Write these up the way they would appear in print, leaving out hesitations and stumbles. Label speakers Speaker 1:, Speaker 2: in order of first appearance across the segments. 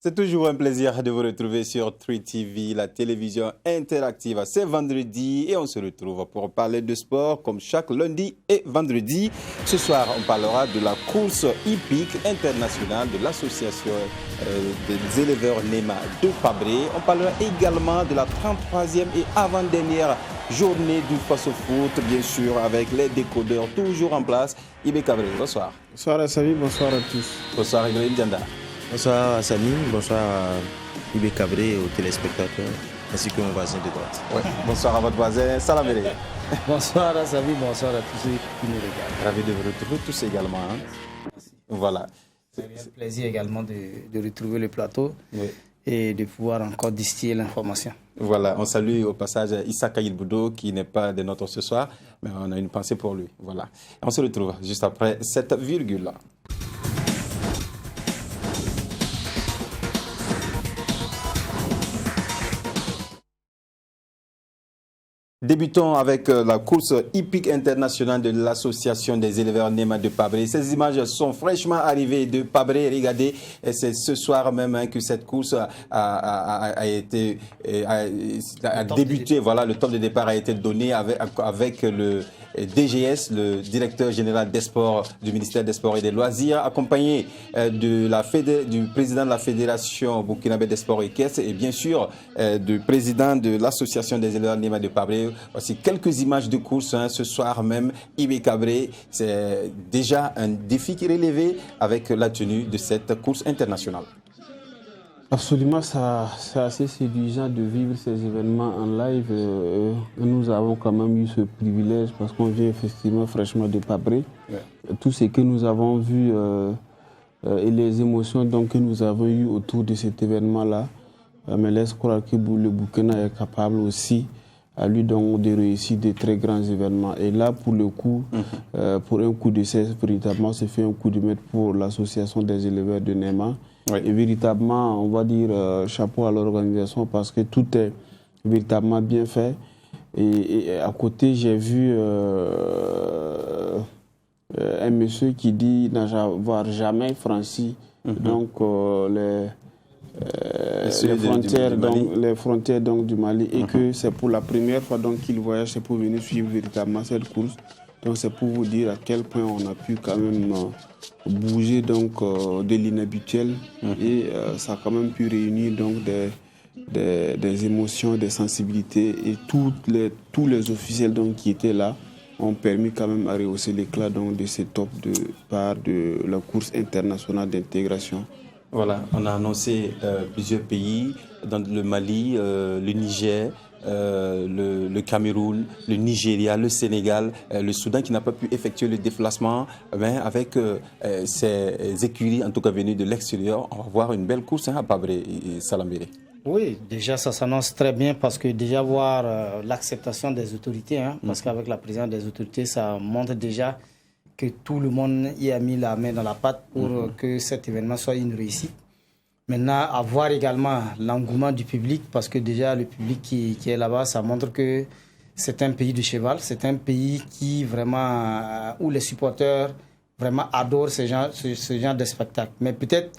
Speaker 1: C'est toujours un plaisir de vous retrouver sur 3TV, la télévision interactive. C'est vendredi et on se retrouve pour parler de sport comme chaque lundi et vendredi. Ce soir, on parlera de la course hippique internationale de l'association des éleveurs NEMA de Pabré. On parlera également de la 33e et avant-dernière journée du face-au-foot, bien sûr, avec les décodeurs toujours en place. Ibé Cabré, bonsoir.
Speaker 2: Bonsoir à Samy, bonsoir à tous.
Speaker 1: Bonsoir Ibrahim Dianda.
Speaker 3: Bonsoir à Samy, bonsoir à Ibé Cabré et aux téléspectateurs, ainsi que mon voisin de droite.
Speaker 1: Ouais. Bonsoir à votre voisin, Salam Méré.
Speaker 4: Bonsoir à Samy, bonsoir à tous ceux qui nous regardent.
Speaker 1: Ravi de vous retrouver tous également. Hein. Voilà.
Speaker 4: C'est un plaisir également de retrouver le plateau et de pouvoir encore distiller l'information.
Speaker 1: Voilà, on salue au passage Issa Kayil Boudo qui n'est pas de notre ce soir, mais on a une pensée pour lui. Voilà. Et on se retrouve juste après cette virgule. Débutons avec la course hippique internationale de l'association des éleveurs NEMA de Pabré. Ces images sont fraîchement arrivées de Pabré. Regardez, c'est ce soir même que cette course a débuté. Voilà, le top de départ a été donné avec le DGS, le directeur général des sports du ministère des Sports et des Loisirs, accompagné du président de la Fédération burkinabé des sports équestres et bien sûr du président de l'association des éleveurs NEMA de Pabré. Voici quelques images de course ce soir même. Ibé Cabré, c'est déjà un défi qui est relevé avec la tenue de cette course internationale.
Speaker 2: Absolument, c'est assez séduisant de vivre ces événements en live. Nous avons quand même eu ce privilège parce qu'on vient effectivement fraîchement de Pabré. Ouais. Tout ce que nous avons vu et les émotions donc, que nous avons eues autour de cet événement-là me laisse croire que le Burkina est capable aussi à lui donc de réussir de très grands événements. Et là, pour le coup, pour un coup de cesse, véritablement, c'est fait un coup de maître pour l'association des éleveurs de NEMA. Oui. Et véritablement, on va dire chapeau à l'organisation parce que tout est véritablement bien fait. Et à côté, j'ai vu un monsieur qui dit n'avoir jamais franchi donc les frontières donc, du Mali et que c'est pour la première fois qu'il voyage, c'est pour venir suivre véritablement cette course. Donc c'est pour vous dire à quel point on a pu quand même bouger donc, de l'inhabituel et ça a quand même pu réunir donc, des émotions, des sensibilités et tous les officiels donc, qui étaient là ont permis quand même à rehausser l'éclat donc, de ces top de part de la course internationale d'intégration.
Speaker 1: Voilà, on a annoncé plusieurs pays, dans le Mali, le Niger, le Cameroun, le Nigeria, le Sénégal, le Soudan qui n'a pas pu effectuer le déplacement, mais avec ses écuries, en tout cas venues de l'extérieur, on va voir une belle course à Pabré et Salam Méré.
Speaker 4: Oui, déjà ça s'annonce très bien parce que déjà voir l'acceptation des autorités, parce qu'avec la présence des autorités, ça montre déjà que tout le monde y a mis la main dans la pâte pour que cet événement soit une réussite. Maintenant, à voir également l'engouement du public, parce que déjà le public qui est là-bas, ça montre que c'est un pays de cheval, c'est un pays qui vraiment, où les supporters vraiment adorent ce genre de spectacle. Mais peut-être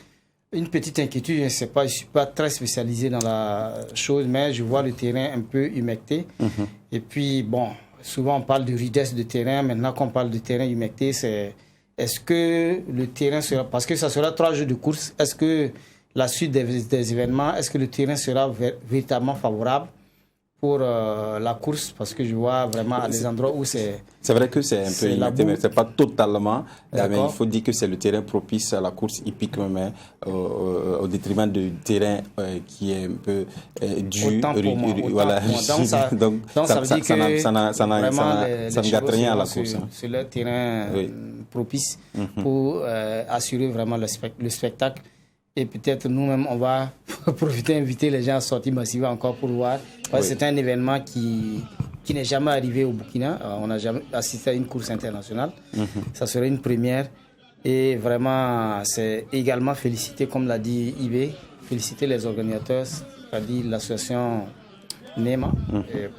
Speaker 4: une petite inquiétude, je ne sais pas, je ne suis pas très spécialisé dans la chose, mais je vois le terrain un peu humecté. Et puis, bon, souvent on parle de rudesse de terrain, maintenant qu'on parle de terrain humecté, c'est est-ce que le terrain sera, parce que ça sera 3 jours de course, est-ce que la suite des événements, est-ce que le terrain sera véritablement favorable pour la course, parce que je vois vraiment à des endroits où c'est...
Speaker 1: C'est vrai que c'est un peu limité, mais ce n'est pas totalement. Mais il faut dire que c'est le terrain propice à la course hippique, mais au détriment du terrain qui est un peu dur.
Speaker 4: Voilà. Donc ça veut dire que ça ne
Speaker 1: gâte rien à la course.
Speaker 4: C'est le terrain propice pour assurer vraiment le spectacle. Et peut-être nous-mêmes, on va profiter, inviter les gens à sortir massivement encore pour voir. C'est un événement qui n'est jamais arrivé au Burkina. On n'a jamais assisté à une course internationale. Ça serait une première. Et vraiment, c'est également féliciter, comme l'a dit Ibé, féliciter les organisateurs, c'est-à-dire l'association NEMA,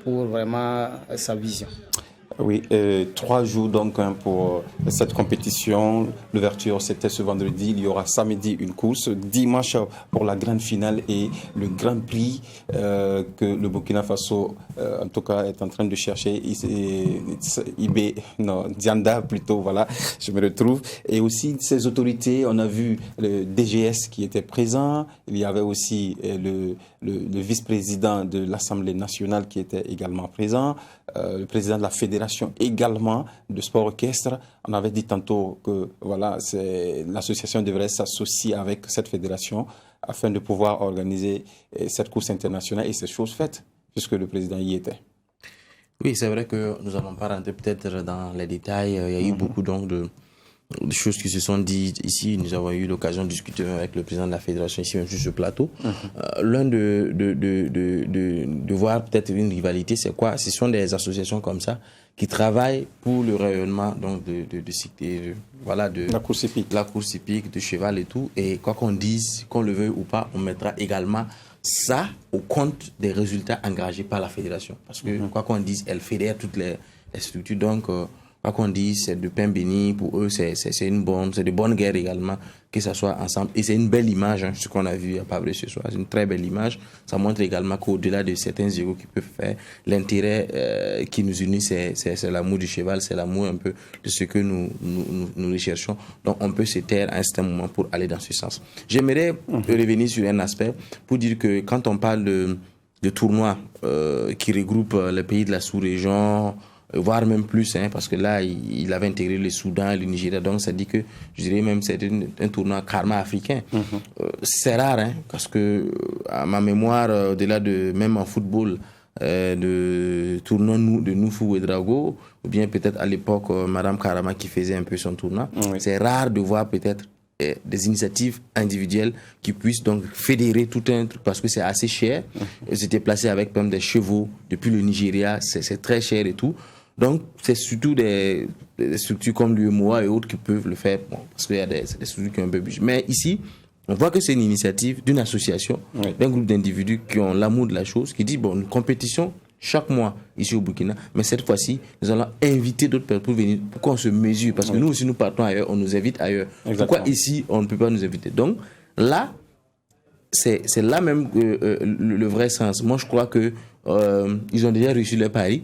Speaker 4: pour vraiment sa vision.
Speaker 1: Oui, 3 jours donc pour cette compétition. L'ouverture, c'était ce vendredi. Il y aura samedi une course, dimanche pour la grande finale et le Grand Prix que le Burkina Faso, en tout cas, est en train de chercher. Dianda plutôt, voilà, je me retrouve. Et aussi ces autorités, on a vu le DGS qui était présent. Il y avait aussi le vice-président de l'Assemblée nationale qui était également présent. Le président de la fédération également de sport équestre. On avait dit tantôt que voilà, l'association devrait s'associer avec cette fédération afin de pouvoir organiser cette course internationale et c'est chose faite puisque le président y était.
Speaker 3: Oui, c'est vrai que nous n'allons pas rentrer peut-être dans les détails. Il y a eu beaucoup donc de choses qui se sont dites ici. Nous avons eu l'occasion de discuter avec le président de la fédération ici même sur ce plateau. L'un de voir peut-être une rivalité, c'est quoi? Ce sont des associations comme ça qui travaillent pour le rayonnement donc de la course hippique, de cheval et tout. Et quoi qu'on dise, qu'on le veuille ou pas, on mettra également ça au compte des résultats engagés par la fédération. Parce que quoi qu'on dise, elle fédère toutes les structures. Donc quoi qu'on dise, c'est de pain béni. Pour eux, c'est de bonnes guerres également, que ça soit ensemble. Et c'est une belle image, ce qu'on a vu à Pabré ce soir. C'est une très belle image. Ça montre également qu'au-delà de certains égos qui peuvent faire, l'intérêt qui nous unit, c'est l'amour du cheval, c'est l'amour un peu de ce que nous recherchons. Donc, on peut se taire à un certain moment pour aller dans ce sens. J'aimerais revenir sur un aspect pour dire que quand on parle de tournois qui regroupent les pays de la sous-région, voire même plus, parce que là, il avait intégré le Soudan, le Nigeria, donc ça dit que, je dirais même, c'est un tournoi karma africain. C'est rare, parce que, à ma mémoire, au-delà de, même en football, de tournoi de Noufou et Drago, ou bien peut-être à l'époque, Madame Karama qui faisait un peu son tournoi, c'est rare de voir peut-être des initiatives individuelles qui puissent donc fédérer tout un truc parce que c'est assez cher. Ils étaient placés avec même des chevaux depuis le Nigeria, c'est très cher et tout. Donc, c'est surtout des structures comme l'UMOA et autres qui peuvent le faire, parce qu'il y a des structures qui ont un peu budget. Mais ici, on voit que c'est une initiative d'une association, d'un groupe d'individus qui ont l'amour de la chose, qui dit, bon, une compétition chaque mois ici au Burkina, mais cette fois-ci, nous allons inviter d'autres personnes pour venir, pour qu'on se mesure, parce que nous aussi, nous partons ailleurs, on nous invite ailleurs. Exactement. Pourquoi ici, on ne peut pas nous inviter? Donc, là, c'est là même le vrai sens. Moi, je crois que ils ont déjà réussi leur pari,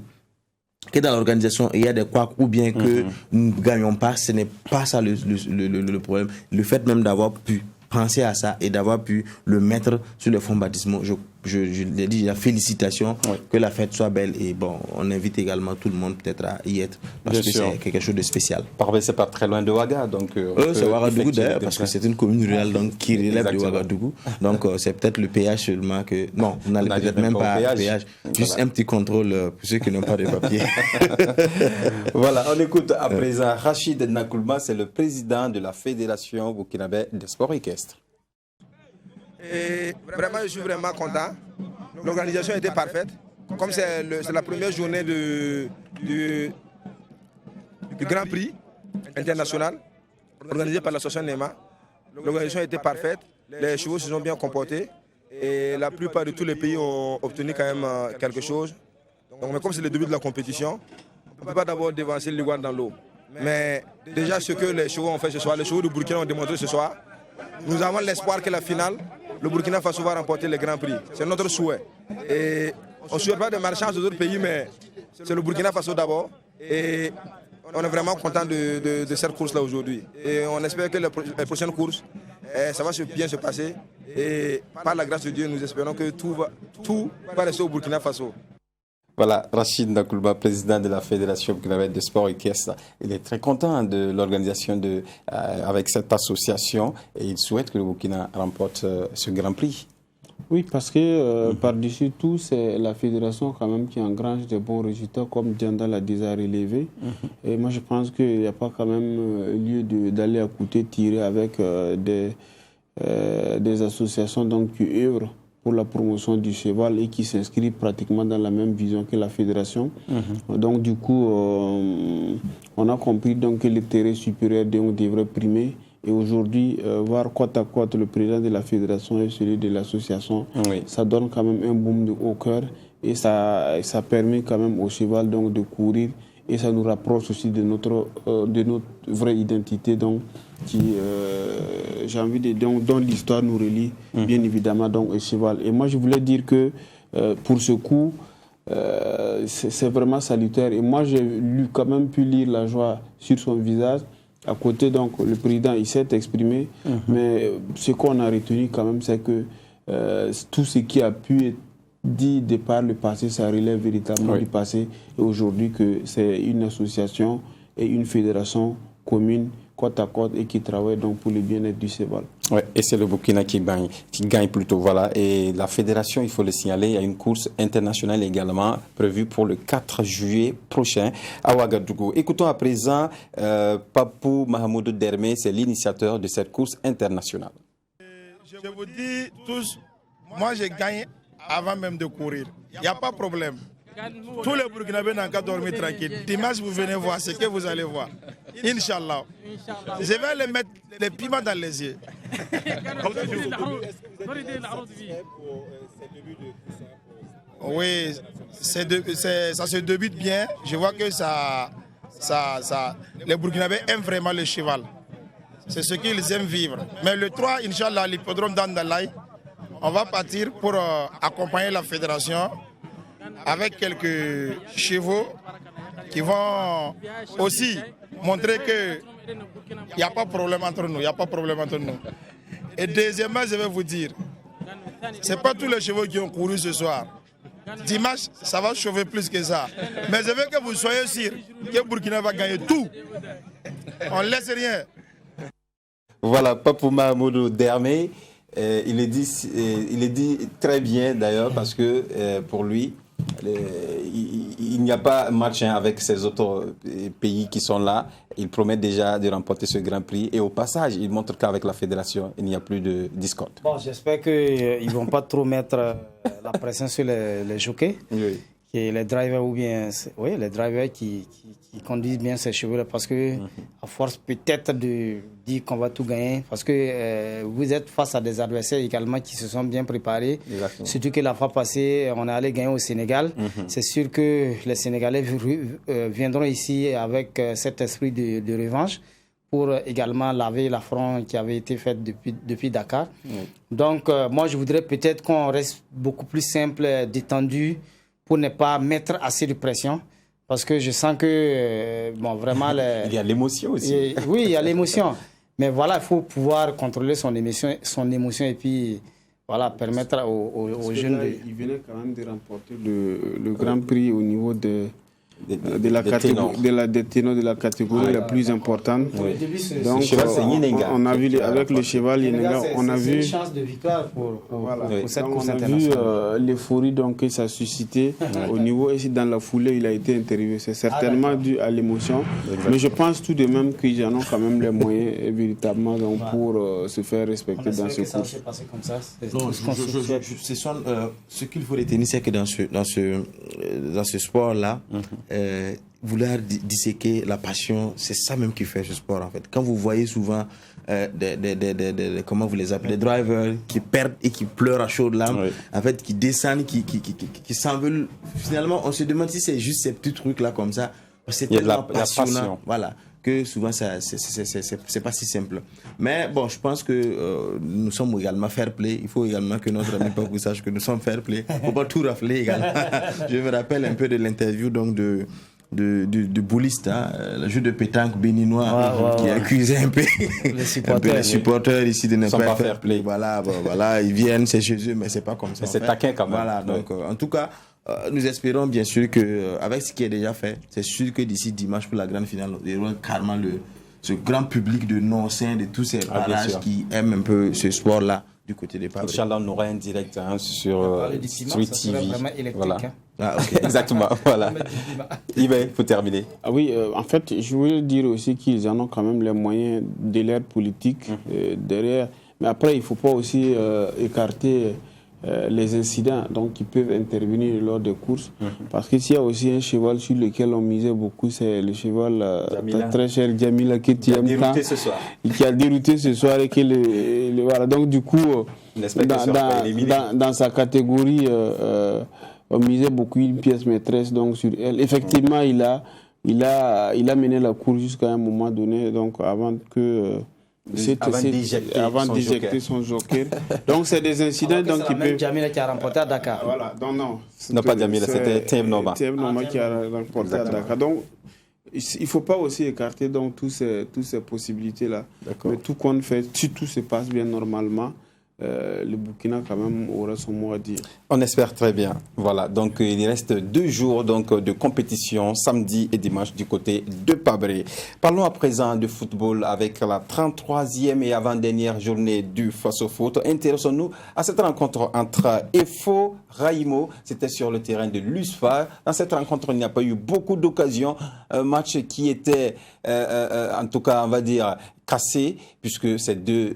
Speaker 3: que dans l'organisation, il y a des couacs ou bien que nous ne gagnons pas, ce n'est pas ça le problème. Le fait même d'avoir pu penser à ça et d'avoir pu le mettre sur le fonds baptismaux, je l'ai dit, la félicitation, que la fête soit belle et bon, on invite également tout le monde peut-être à y être parce que c'est quelque chose de spécial.
Speaker 1: Parvé, c'est pas très loin de Ouaga, donc
Speaker 3: c'est Ouagadougou d'ailleurs parce que c'est une commune rurale donc qui relève de Ouagadougou, donc c'est peut-être le péage seulement que non, on n'allait peut-être même pas au péage, juste un petit contrôle pour ceux qui n'ont pas de papier.
Speaker 1: Voilà, on écoute à présent Rachid Nakoulma, c'est le président de la Fédération burkinabé de sport équestre.
Speaker 5: Et vraiment, je suis vraiment content. L'organisation était parfaite. Comme c'est la première journée du Grand Prix international organisé par l'association NEMA, l'organisation était parfaite. Les chevaux se sont bien comportés et la plupart de tous les pays ont obtenu quand même quelque chose. Donc, mais comme c'est le début de la compétition, on ne peut pas d'abord dévancer le Liguane dans l'eau. Mais déjà, ce que les chevaux ont fait ce soir, les chevaux du Burkina ont démontré ce soir, nous avons l'espoir que la finale, le Burkina Faso va remporter le Grand Prix. C'est notre souhait. Et on ne souhaite pas de malchance aux autres pays, mais c'est le Burkina Faso d'abord. Et on est vraiment content de cette course-là aujourd'hui. Et on espère que les prochaines courses, ça va bien se passer. Et par la grâce de Dieu, nous espérons que tout va rester au Burkina Faso.
Speaker 1: Voilà, Rachid Nakoulma, président de la Fédération burkinabé de sport équestre. Il est très content de l'organisation avec cette association et il souhaite que le Burkina remporte ce Grand Prix.
Speaker 2: Oui, parce que par-dessus tout, c'est la fédération quand même qui engrange des bons résultats, comme Dianda l'a déjà relevé. Et moi, je pense qu'il n'y a pas quand même lieu d'aller à côté tirer avec des associations donc, qui œuvrent pour la promotion du cheval et qui s'inscrit pratiquement dans la même vision que la fédération. Donc du coup, on a compris donc, que l'intérêt supérieur devrait primer. Et aujourd'hui, voir côte à côte le président de la fédération et celui de l'association, ça donne quand même un boom au cœur et ça permet quand même au cheval donc, de courir et ça nous rapproche aussi de notre vraie identité, donc j'ai envie de dire, dont l'histoire nous relie bien évidemment donc au cheval. Et moi je voulais dire que pour ce coup c'est vraiment salutaire, et moi j'ai quand même pu lire la joie sur son visage. À côté, donc le président il s'est exprimé, mais ce qu'on a retenu quand même, c'est que tout ce qui a pu être dit de par le passé, ça relève véritablement du passé, et aujourd'hui que c'est une association et une fédération commune côte à côte et qui travaille donc pour le bien-être du cheval.
Speaker 1: Ouais, et c'est le Burkina qui gagne plutôt, voilà. Et la fédération, il faut le signaler, il y a une course internationale également prévue pour le 4 juillet prochain à Ouagadougou. Écoutons à présent Papou Mahamoudou Dermé, c'est l'initiateur de cette course internationale.
Speaker 6: Je vous dis tous, moi j'ai gagné avant même de courir. Il n'y a pas de problème. Tous les Burkinabés n'ont qu'à dormir tranquille. Dimanche, vous venez voir ce que vous allez voir. Inch'Allah. Je vais les mettre les piments dans les yeux. Oui, ça se débute bien. Je vois que les Burkinabés aiment vraiment le cheval. C'est ce qu'ils aiment vivre. Mais le 3, Inch'Allah, l'hippodrome d'Andalaï, on va partir pour accompagner la fédération avec quelques chevaux qui vont aussi montrer qu'il n'y a pas de problème entre nous. Il n'y a pas de problème entre nous. Et deuxièmement, je vais vous dire, ce n'est pas tous les chevaux qui ont couru ce soir. Dimanche, ça va chauffer plus que ça. Mais je veux que vous soyez sûrs que Burkina va gagner tout. On ne laisse rien.
Speaker 1: Voilà, Papou Mahamoudou Dermé, il est dit très bien d'ailleurs, parce que pour lui, il n'y a pas match avec ces autres pays qui sont là. Il promet déjà de remporter ce Grand Prix, et au passage, il montre qu'avec la fédération, il n'y a plus de discorde.
Speaker 4: Bon, j'espère qu'ils ne vont pas trop mettre la pression sur les jockeys.
Speaker 1: Oui.
Speaker 4: Et les drivers, ou bien les drivers qui conduisent bien ces chevaux-là, parce que à force peut-être de dire qu'on va tout gagner, parce que vous êtes face à des adversaires également qui se sont bien préparés. Exactement. Surtout que la fois passée, on est allé gagner au Sénégal. C'est sûr que les Sénégalais viendront ici avec cet esprit de revanche pour également laver l'affront qui avait été fait depuis Dakar. Donc moi je voudrais peut-être qu'on reste beaucoup plus simple, détendu, pour ne pas mettre assez de pression, parce que je sens que, vraiment...
Speaker 1: Il y a l'émotion aussi.
Speaker 4: Oui, il y a l'émotion. Mais voilà, il faut pouvoir contrôler son émotion et puis, voilà, permettre aux jeunes...
Speaker 2: Il venait quand même de remporter le Grand Prix au niveau des ténors de la catégorie la plus importante.
Speaker 1: Oui.
Speaker 2: Donc, on a vu avec le cheval Yenenga, on a vu...
Speaker 4: une chance de victoire pour cette course
Speaker 2: internationale. On a vu l'euphorie que ça a suscité au niveau, et dans la foulée, il a été interviewé. C'est certainement dû à l'émotion. Mais je pense tout de même qu'ils en ont quand même les moyens véritablement pour se faire respecter dans ce cours.
Speaker 3: Ce qu'il faut retenir, c'est que dans ce sport-là, vouloir disséquer la passion, c'est ça même qui fait ce sport en fait. Quand vous voyez souvent comment vous les appelez, des drivers qui perdent et qui pleurent à chaudes larmes, en fait, qui descendent, qui s'en veulent. Finalement, on se demande si c'est juste ces petits trucs là comme ça. C'est tellement passionnant, voilà, que souvent c'est pas si simple. Mais bon, je pense que nous sommes également fair play. Il faut également que notre ami Papou sache que nous sommes fair play. Il ne faut pas tout rafler également. Je me rappelle un peu de l'interview donc de bouliste, le jeu de pétanque béninois qui accusait un peu les supporters ici de ne pas faire play. Voilà, ils viennent, c'est chez eux, mais c'est pas comme ça.
Speaker 1: Mais c'est taquin quand même.
Speaker 3: Voilà, donc en tout cas, nous espérons bien sûr que avec ce qui est déjà fait, c'est sûr que d'ici dimanche pour la grande finale, il y aura carrément ce grand public de non-sains, de tous ces parages qui aiment un peu ce sport-là du côté des Pabrés.
Speaker 1: Inch'Allah, on aura un direct sur Street TV.
Speaker 4: Voilà.
Speaker 1: Okay. Exactement, voilà. Il faut terminer.
Speaker 2: Oui, en fait, je voulais dire aussi qu'ils en ont quand même les moyens de l'air politique derrière. Mais après, il ne faut pas aussi écarter les incidents donc, qui peuvent intervenir lors des courses. Parce qu'il y a aussi un cheval sur lequel on misait beaucoup, c'est le cheval très cher Djamila qui a dérouté ce soir. Qui a dérouté ce soir et qui voilà. Donc du coup, dans sa catégorie, on misait beaucoup une pièce maîtresse donc, sur elle. Effectivement, il a il a mené la course jusqu'à un moment donné, donc avant que... avant d'éjecter son joker. Donc c'est des incidents donc
Speaker 4: qui peuvent... Djamila qui a remporté à Dakar.
Speaker 2: Voilà, non.
Speaker 1: Non, pas Djamila, c'était Théb Noma.
Speaker 2: Théb Noma qui a remporté à Dakar. Donc il ne faut pas aussi écarter donc toutes ces possibilités-là. Mais tout compte fait, si tout se passe bien normalement, le Burkina quand même aura son mot à dire.
Speaker 1: On espère très bien. Voilà, donc il reste 2 jours donc, de compétition, samedi et dimanche du côté de Pabré. Parlons à présent de football avec la 33e et avant-dernière journée du Face au Foot. Intéressons-nous à cette rencontre entre EFO, Raimo. C'était sur le terrain de l'USFA. Dans cette rencontre, il n'y a pas eu beaucoup d'occasions. Un match qui était, en tout cas, on va dire, cassé, puisque ces 2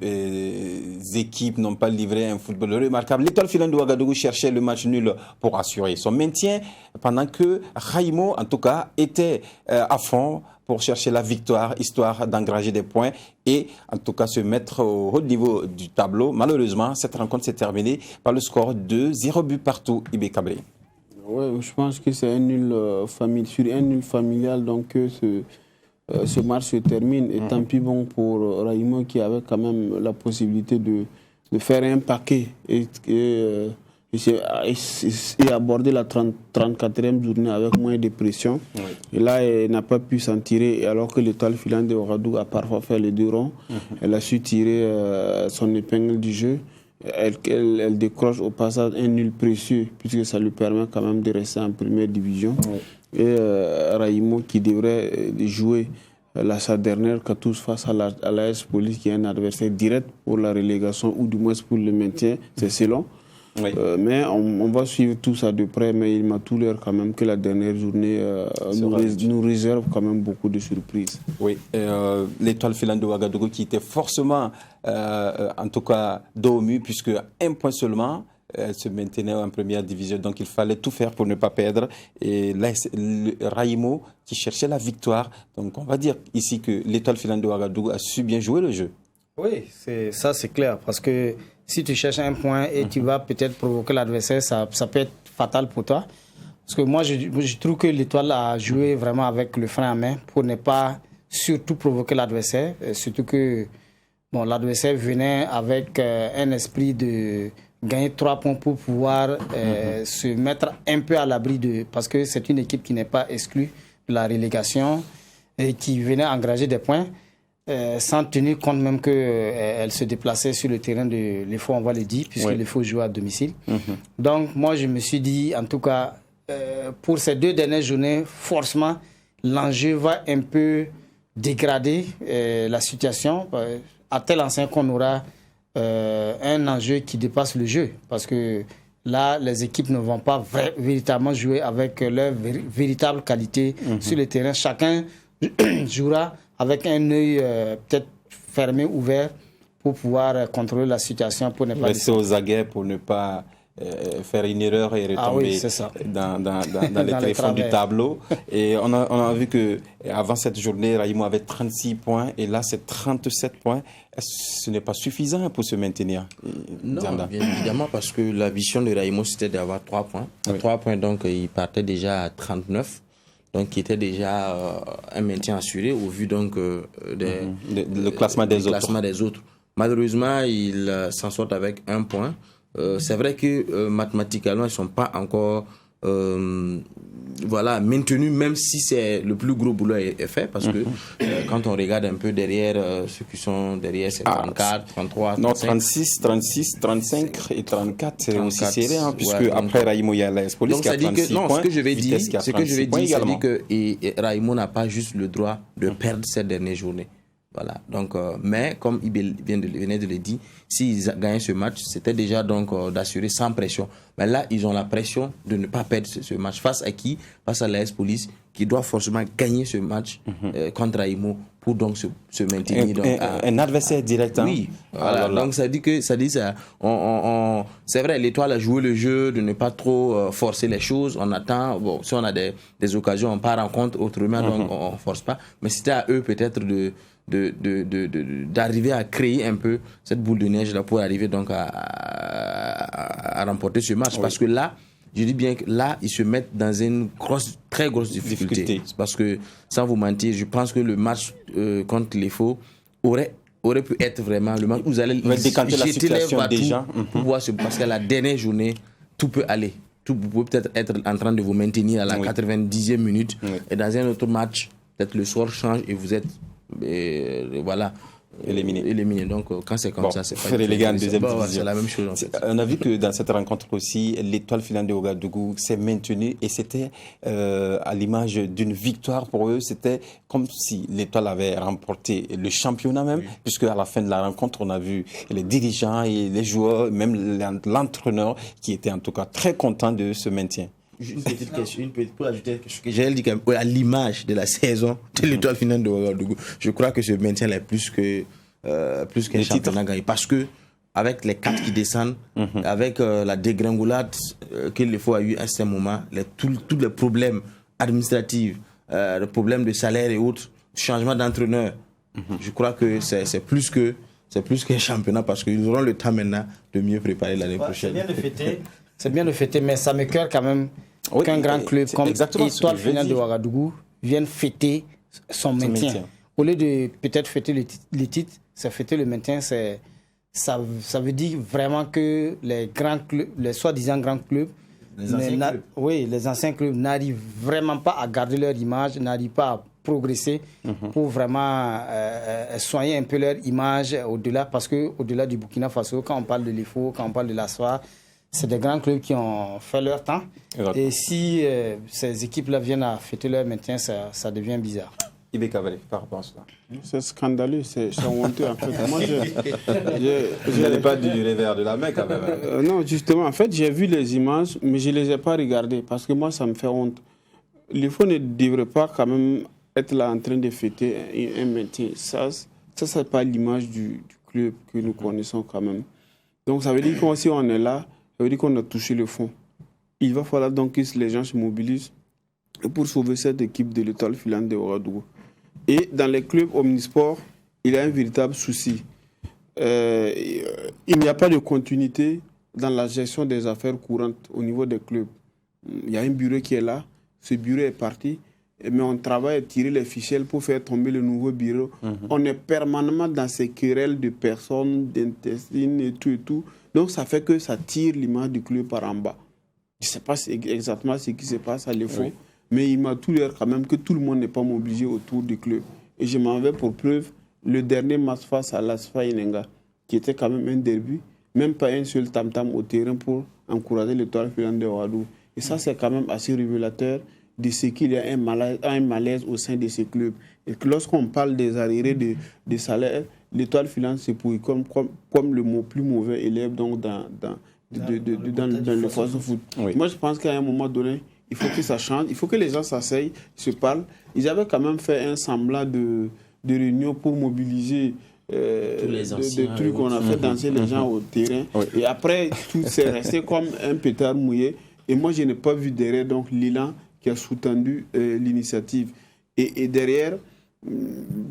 Speaker 1: équipes n'ont pas livré un football remarquable. L'Étoile filante de Ouagadougou cherchait le match nul pour assurer son maintien, pendant que Raimo, en tout cas, était à fond pour chercher la victoire, histoire d'engranger des points et en tout cas se mettre au haut niveau du tableau. Malheureusement, cette rencontre s'est terminée par le score de 0 but partout, Ibé Kabré.
Speaker 2: Oui, je pense que c'est un nul familial, donc ce match se termine. Et tant pis bon pour Raimo qui avait quand même la possibilité de faire un paquet et aborder la 34e journée avec moins de pression. Oui. Et là, elle n'a pas pu s'en tirer, alors que l'Étoile filante de Ouagadougou a parfois fait les 2 ronds. Elle a su tirer son épingle du jeu. Elle décroche au passage un nul précieux, puisque ça lui permet quand même de rester en première division. Oui. Et Raimo qui devrait jouer sa dernière cartouche face à l'AS Police, qui est un adversaire direct pour la relégation ou du moins pour le maintien, c'est long. Oui. Mais on va suivre tout ça de près, mais il m'a tout l'air quand même que la dernière journée nous réserve quand même beaucoup de surprises.
Speaker 1: Oui, l'Étoile filante de Ouagadougou qui était forcément, en tout cas, dos au mur, puisque 1 point seulement, elle se maintenait en première division, donc il fallait tout faire pour ne pas perdre. Et là, Raimo qui cherchait la victoire. Donc on va dire ici que l'Étoile filante de Ouagadougou a su bien jouer le jeu.
Speaker 4: Oui, c'est clair, parce que si tu cherches un point et tu vas peut-être provoquer l'adversaire, ça peut être fatal pour toi. Parce que moi, je trouve que l'Étoile a joué vraiment avec le frein à main pour ne pas surtout provoquer l'adversaire. Surtout que l'adversaire venait avec un esprit de gagner 3 points pour pouvoir se mettre un peu à l'abri parce que c'est une équipe qui n'est pas exclue de la relégation et qui venait engranger des points. Sans tenir compte même qu'elle se déplaçait sur le terrain de l'EFO, on va le dire, puisque l'EFO joue à domicile. Donc, moi, je me suis dit, en tout cas, pour ces 2 dernières journées, forcément, l'enjeu va un peu dégrader la situation, à tel enseigne qu'on aura un enjeu qui dépasse le jeu. Parce que là, les équipes ne vont pas véritablement jouer avec leur véritable qualité sur le terrain. Chacun jouera avec un œil peut-être fermé, ouvert, pour pouvoir contrôler la situation, pour ne pas
Speaker 1: rester aux aguets, pour ne pas faire une erreur et retomber dans les tréfonds du tableau. Et on a vu qu'avant cette journée, Raimo avait 36 points et là, c'est 37 points. Ce n'est pas suffisant pour se maintenir.
Speaker 3: Non, bien évidemment, parce que la vision de Raimo, c'était d'avoir 3 points. À 3 points, donc, il partait déjà à 39. Donc, qui était déjà un maintien assuré au vu donc
Speaker 1: le classement des
Speaker 3: autres. Malheureusement, il s'en sort avec 1 point. C'est vrai que mathématiquement, ils ne sont pas encore maintenus, même si c'est le plus gros boulot est fait, parce que quand on regarde un peu derrière, ceux qui sont derrière, c'est 34, 33, 35.
Speaker 1: Non, 36, 35 et 34, c'est aussi serré, puisque après Raimo, il y a l'AS Police qui a 36 points.
Speaker 3: Ce que je vais dire, c'est que Raimo n'a pas juste le droit de perdre cette dernière journée. Voilà. Donc, mais comme il venait de le dire, s'ils gagnaient ce match, c'était déjà donc d'assurer sans pression. Mais là, ils ont la pression de ne pas perdre ce match. Face à qui? Face à l'AS Police, qui doit forcément gagner ce match contre Raimo pour donc se maintenir.
Speaker 1: Un adversaire direct.
Speaker 3: Oui. Voilà. Donc ça dit que c'est vrai, l'Étoile a joué le jeu de ne pas trop forcer les choses. On attend. Bon, si on a des occasions, on part en compte autrement, donc on force pas. Mais c'était à eux peut-être d'arriver à créer un peu cette boule de neige là pour arriver donc à remporter ce match. Parce que là, Je dis bien que là, ils se mettent dans une très grosse difficulté. Parce que, sans vous mentir, je pense que le match contre les Faux aurait pu être vraiment le match où vous allez
Speaker 1: décanter la situation déjà.
Speaker 3: Pour voir parce qu'à la dernière journée, tout peut aller. Vous pouvez peut-être être en train de vous maintenir à la 90e minute. Et dans un autre match, peut-être le sort change et vous êtes éliminé. Donc, quand c'est comme ça, c'est pas
Speaker 1: deuxième division.
Speaker 3: C'est la même chose. En fait.
Speaker 1: On a vu que dans cette rencontre aussi, l'Étoile filante de Ouagadougou s'est maintenue et c'était à l'image d'une victoire pour eux. C'était comme si l'Étoile avait remporté le championnat même, puisque à la fin de la rencontre, on a vu les dirigeants et les joueurs, même l'entraîneur, qui était en tout cas très content de ce maintien.
Speaker 3: Une petite question, pour ajouter quelque chose que j'ai dit à l'image de la saison de l'Étoile finale de Ouagadougou, je crois que ce maintien est plus qu'un championnat gagné. Parce que avec les 4 qui descendent, avec la dégringolade qu'il faut a eu à ce moment, tous les problèmes administratifs, les problèmes de salaire et autres, changement d'entraîneur, je crois que c'est plus qu'un championnat parce qu'ils auront le temps maintenant de mieux préparer l'année prochaine.
Speaker 4: C'est bien de fêter, mais ça me cœur quand même qu'un grand club comme l'Étoile finale de Ouagadougou vienne fêter son maintien. Au lieu de peut-être fêter les titres, c'est fêter le maintien. Ça veut dire vraiment que les grands clubs, les soi-disant grands clubs, les anciens clubs n'arrivent vraiment pas à garder leur image, n'arrivent pas à progresser pour vraiment soigner un peu leur image au-delà, parce qu'au-delà du Burkina Faso, quand on parle de l'IFO, quand on parle de l'ASFA, c'est des grands clubs qui ont fait leur temps. Et si ces équipes-là viennent à fêter leur maintien, ça devient bizarre.
Speaker 1: Ibé Kabalé, par rapport à cela.
Speaker 2: C'est scandaleux, c'est honteux en fait. Moi,
Speaker 1: vous n'allez pas du revers de la main quand même.
Speaker 2: Non, justement, en fait, j'ai vu les images, mais je ne les ai pas regardées parce que moi, ça me fait honte. L'IFO ne devrait pas quand même être là en train de fêter un maintien. Ça c'est pas l'image du club que nous connaissons quand même. Donc, ça veut dire que si on est là, ça veut dire qu'on a touché le fond. Il va falloir donc que les gens se mobilisent pour sauver cette équipe de l'Étoile filante de Ouagadougou. Et dans les clubs omnisports, il y a un véritable souci. Il n'y a pas de continuité dans la gestion des affaires courantes au niveau des clubs. Il y a un bureau qui est là, ce bureau est parti, mais on travaille à tirer les ficelles pour faire tomber le nouveau bureau. On est permanemment dans ces querelles de personnes, d'intestines et tout. Donc ça fait que ça tire l'image du club par en bas. Je ne sais pas exactement ce qui se passe à l'EFO, mais il m'a tout l'air quand même que tout le monde n'est pas mobilisé autour du club. Et je m'en vais pour preuve, le dernier match face à l'ASFA Inenga, qui était quand même un derby, même pas un seul tam-tam au terrain pour encourager l'Étoile filante de Ouagadougou. Et ça, c'est quand même assez révélateur de ce qu'il y a un malaise au sein de ces clubs. Et que lorsqu'on parle des arriérés de salaire, l'Étoile filante se pouille comme le plus mauvais élève donc dans le foot. Oui. Moi, je pense qu'à un moment donné, il faut que ça change. Il faut que les gens s'asseyent, se parlent. Ils avaient quand même fait un semblant de réunion pour mobiliser des trucs qu'on a fait danser les gens au terrain. Oui. Et après, tout s'est resté comme un pétard mouillé. Et moi, je n'ai pas vu derrière donc l'élan qui a soutenu l'initiative. Et derrière,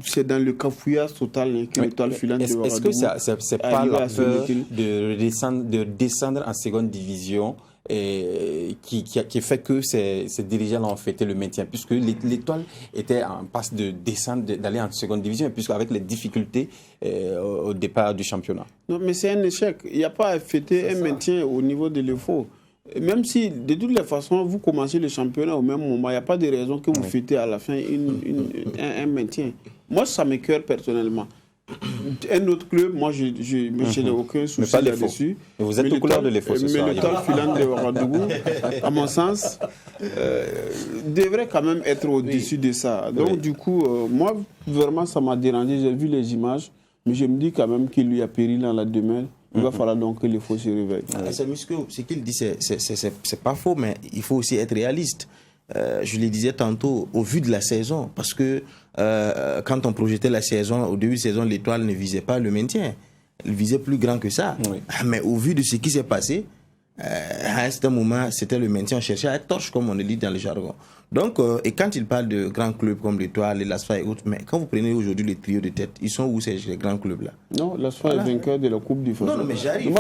Speaker 2: c'est dans le cafouillage total que l'Étoile filante de Ouagadougou.
Speaker 1: Est-ce que c'est pas la peur de descendre en seconde division qui fait que ces dirigeants ont fêté le maintien, puisque l'Étoile était en passe de descendre, d'aller en seconde division, puisque avec les difficultés au départ du championnat.
Speaker 2: Non, mais c'est un échec. Il n'y a pas à fêter un maintien au niveau de l'EFO. Même si, de toutes les façons, vous commencez le championnat au même moment, il n'y a pas de raison que vous fêtez à la fin un maintien. Moi, ça m'écoeure personnellement. Un autre club, moi, je n'ai aucun souci là-dessus.
Speaker 1: Vous êtes aux couleurs de l'EFO ce soir.
Speaker 2: Mais l'Étoile filante de Ouagadougou, à mon sens, devrait quand même être au-dessus de ça. Donc, du coup, moi, vraiment, ça m'a dérangé. J'ai vu les images, mais je me dis quand même qu'il y a péril dans la demeure. Il va falloir donc que les faux se réveillent.
Speaker 3: Ce qu'il dit, c'est pas faux, mais il faut aussi être réaliste. Je le disais tantôt, au vu de la saison, parce que quand on projetait la saison, au début de saison, l'Étoile ne visait pas le maintien. Elle visait plus grand que ça. Oui. Mais au vu de ce qui s'est passé, à un certain moment, c'était le maintien, on cherchait à être torche, comme on le dit dans le jargon. Donc, et quand il parle de grands clubs comme l'Étoile, l'Asfa et autres, mais quand vous prenez aujourd'hui les trios de tête, ils sont où ces grands clubs-là?
Speaker 2: Non, l'Asfa est vainqueur de la Coupe du Faso.
Speaker 3: Non, mais j'arrive.